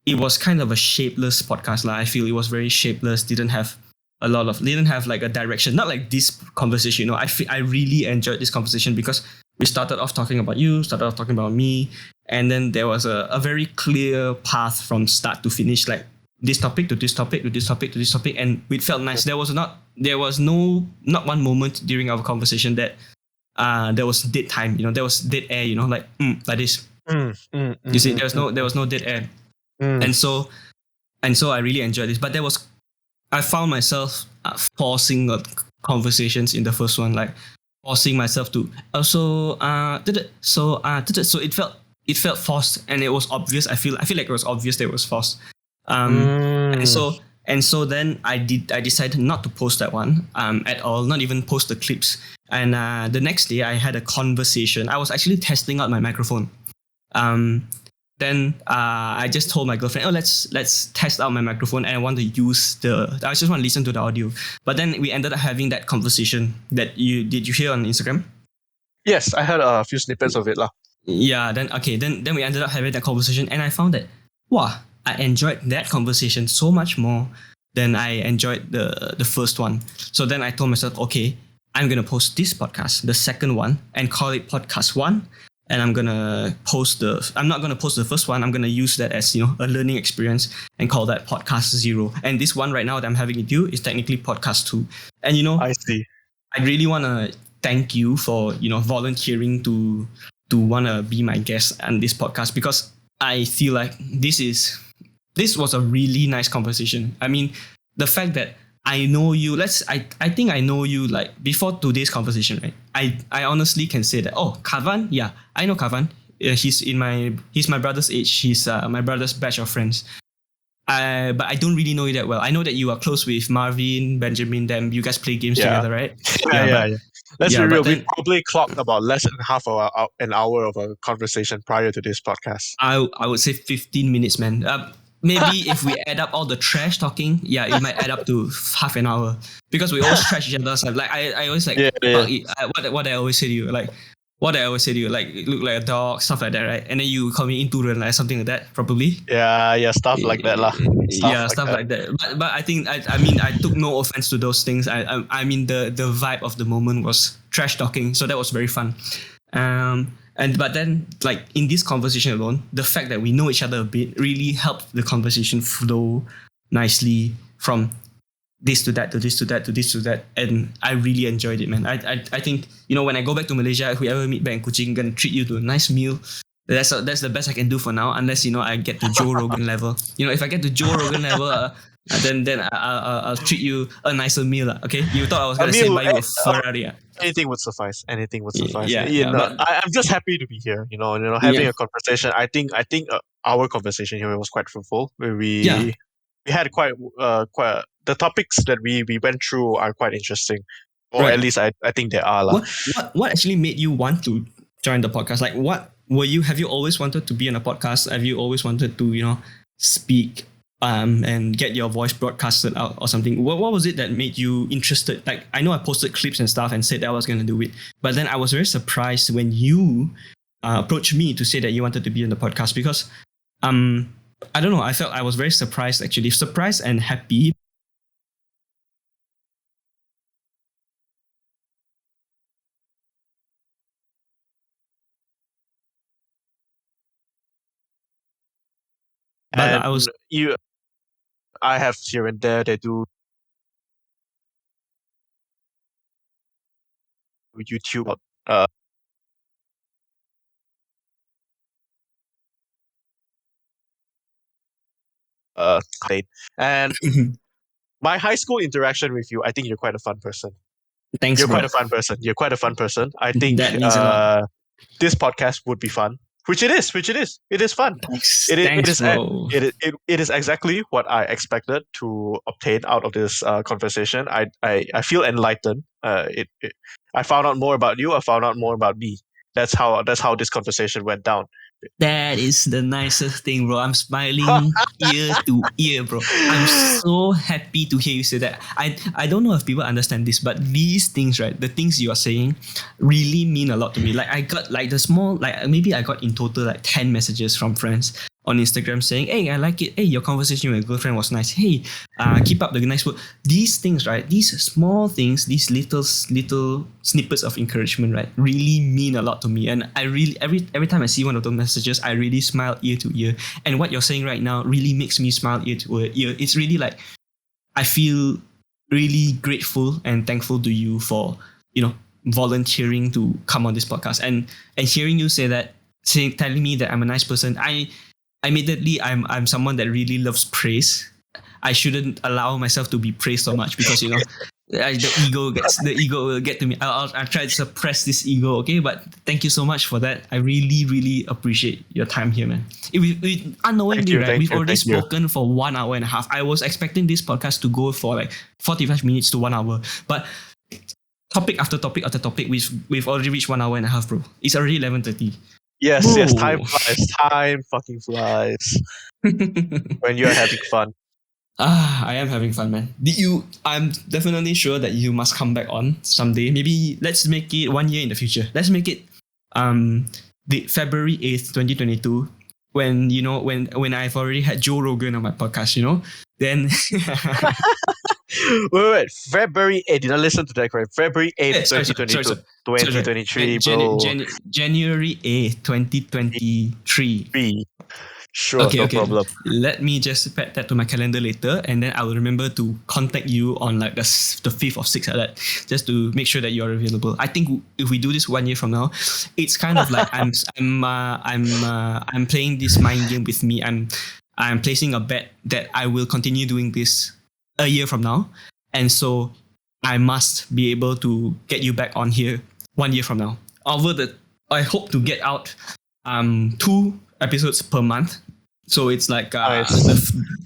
it was kind of a shapeless podcast. Like I feel it was very shapeless. Didn't have like a direction. Not like this conversation. I really enjoyed this conversation because we started off talking about you, started off talking about me, and then there was a very clear path from start to finish. Like this topic to this topic to this topic to this topic, and it felt nice. There was not one moment during our conversation that there was dead time. There was dead air. Like this. You see, there was no dead air, and so I really enjoyed this. But I found myself forcing conversations in the first one, like forcing myself to so it felt forced, and it was obvious. I feel like it was obvious that it was forced. And so then I decided not to post that one at all, not even post the clips. And the next day I had a conversation. I was actually testing out my microphone. Then I just told my girlfriend, "Oh, let's test out my microphone, and I want to I just want to listen to the audio." But then we ended up having that conversation that you hear on Instagram?
Yes, I heard a few snippets of it lah.
Yeah. Then we ended up having that conversation, and I found that I enjoyed that conversation so much more than I enjoyed the first one. So then I told myself, okay, I'm gonna post this podcast, the second one, and call it podcast one. And I'm not gonna post the first one. I'm gonna use that as a learning experience and call that podcast 0. And this one right now that I'm having with you is technically podcast 2. And
I see.
I really wanna thank you for volunteering to wanna be my guest on this podcast, because I feel like this was a really nice conversation. I mean, the fact that I know you. I think I know you like before today's conversation, right? I honestly can say that. Oh, Kavan, yeah, I know Kavan. He's my brother's age. He's my brother's batch of friends. But I don't really know you that well. I know that you are close with Marvin, Benjamin, them. You guys play games together, right?
Yeah. Let's be real.
Then,
we probably clocked about less than half of an hour of a conversation prior to this podcast.
I would say 15 minutes, man. Maybe if we add up all the trash talking, it might add up to half an hour, because we always trash each other. Like I always like what I always say to you, like you look like a dog, stuff like that, right? And then you call me into like something like that, probably.
Yeah, stuff like that lah.
Stuff like that. But I think I took no offense to those things. I mean the vibe of the moment was trash talking, so that was very fun. But then, like in this conversation alone, the fact that we know each other a bit really helped the conversation flow nicely from this to that to this to that to this to that, and I really enjoyed it, man. I think when I go back to Malaysia, if we ever meet back in Kuching, I'm gonna treat you to a nice meal. That's the best I can do for now, unless I get to Joe Rogan level. If I get to Joe Rogan level, then I'll treat you a nicer meal. Okay, you thought I was gonna say buy you a Ferrari.
Anything would suffice.
Yeah, but
I'm just happy to be here. Having a conversation. I think our conversation here was quite fruitful. We had quite the topics that we went through are quite interesting, or
Right.
at least I think they are lah.
What actually made you want to join the podcast? Like, what have you always wanted to be on a podcast? Have you always wanted to speak and get your voice broadcasted out or something? What was it that made you interested? Like, I know I posted clips and stuff and said that I was going to do it, but then I was very surprised when you approached me to say that you wanted to be on the podcast, because I don't know, I was very surprised, actually, surprised and happy. But
And I have here and there they do YouTube state. And my high school interaction with you, I think you're quite a fun person.
Thanks,
You're
bro.
quite a fun person. You're quite a fun person. I think
That means a lot.
this podcast would be fun. Which it is. It is fun.
Thanks, bro.
It is exactly what I expected to obtain out of this conversation. I feel enlightened. I found out more about you. I found out more about me. That's how this conversation went down.
That is the nicest thing, bro. I'm smiling ear to ear, bro. I'm so happy to hear you say that. I don't know if people understand this, but these things, right? The things you are saying really mean a lot to me. Like I got like the small, like maybe I got in total like 10 messages from friends on Instagram saying, "Hey, I like it. Hey, your conversation with your girlfriend was nice. Hey, keep up the nice work." These things, right? These small things, these little snippets of encouragement, right, really mean a lot to me. And I really every time I see one of those messages, I really smile ear to ear. And what you're saying right now really makes me smile ear to ear. It's really like I feel really grateful and thankful to you for volunteering to come on this podcast and hearing you say that, saying telling me that I'm a nice person. Immediately I'm someone that really loves praise. I shouldn't allow myself to be praised so much because the ego will get to me. I'll try to suppress this ego, okay? But thank you so much for that. I really really appreciate your time here, man. Unknowingly, right? We've already
thank you.
spoken for 1 hour and a half. I was expecting this podcast to go for like 45 minutes to 1 hour, but topic after topic after topic, we've already reached 1 hour and a half, bro. It's already 11:30.
Yes, yes, time
Bro.
flies. Time fucking flies when you're having fun.
I am having fun, man. I'm definitely sure that you must come back on someday. Maybe let's make it 1 year in the future. Let's make it the February 8th, 2022. When I've already had Joe Rogan on my podcast, then
Wait. February 8th. Did I listen to that correct? February 8th,
sorry, sorry, sorry,
2022.
sorry, sorry, sorry.
2023, bro.
January 8th, 2023.
Three. Sure,
Okay,
no
okay.
problem.
Let me just add that to my calendar later, and then I will remember to contact you on like the 5th or 6th, like that, just to make sure that you're available. I think if we do this 1 year from now, it's kind of like I'm playing this mind game with me. I'm placing a bet that I will continue doing this a year from now, and so I must be able to get you back on here 1 year from now. I hope to get out 2 episodes per month. So it's like
Nice.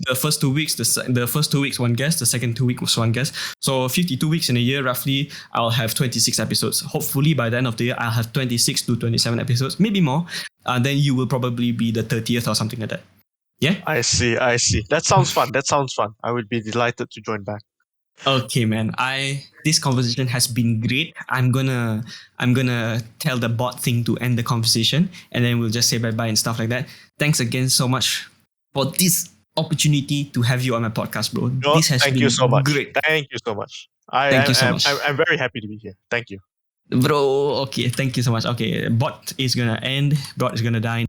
the first 2 weeks, the first 2 weeks one guest, the second 2 weeks was one guest. So 52 weeks in a year, roughly, I'll have 26 episodes. Hopefully by the end of the year, I'll have 26 to 27 episodes, maybe more. Then you will probably be the 30th or something like that. Yeah.
I see. I see. That sounds fun. That sounds fun. I would be delighted to join back.
Okay, man. This conversation has been great. I'm gonna tell the bot thing to end the conversation, and then we'll just say bye bye and stuff like that. Thanks again so much for this opportunity to have you on my podcast, bro.
No,
This has
thank you
been
so much.
great.
Thank you so much. I
Thank you so
am
much,
I'm very happy to be here. Thank you.
bro. Okay, thank you so much. Okay, bot is gonna end. Bot is gonna die.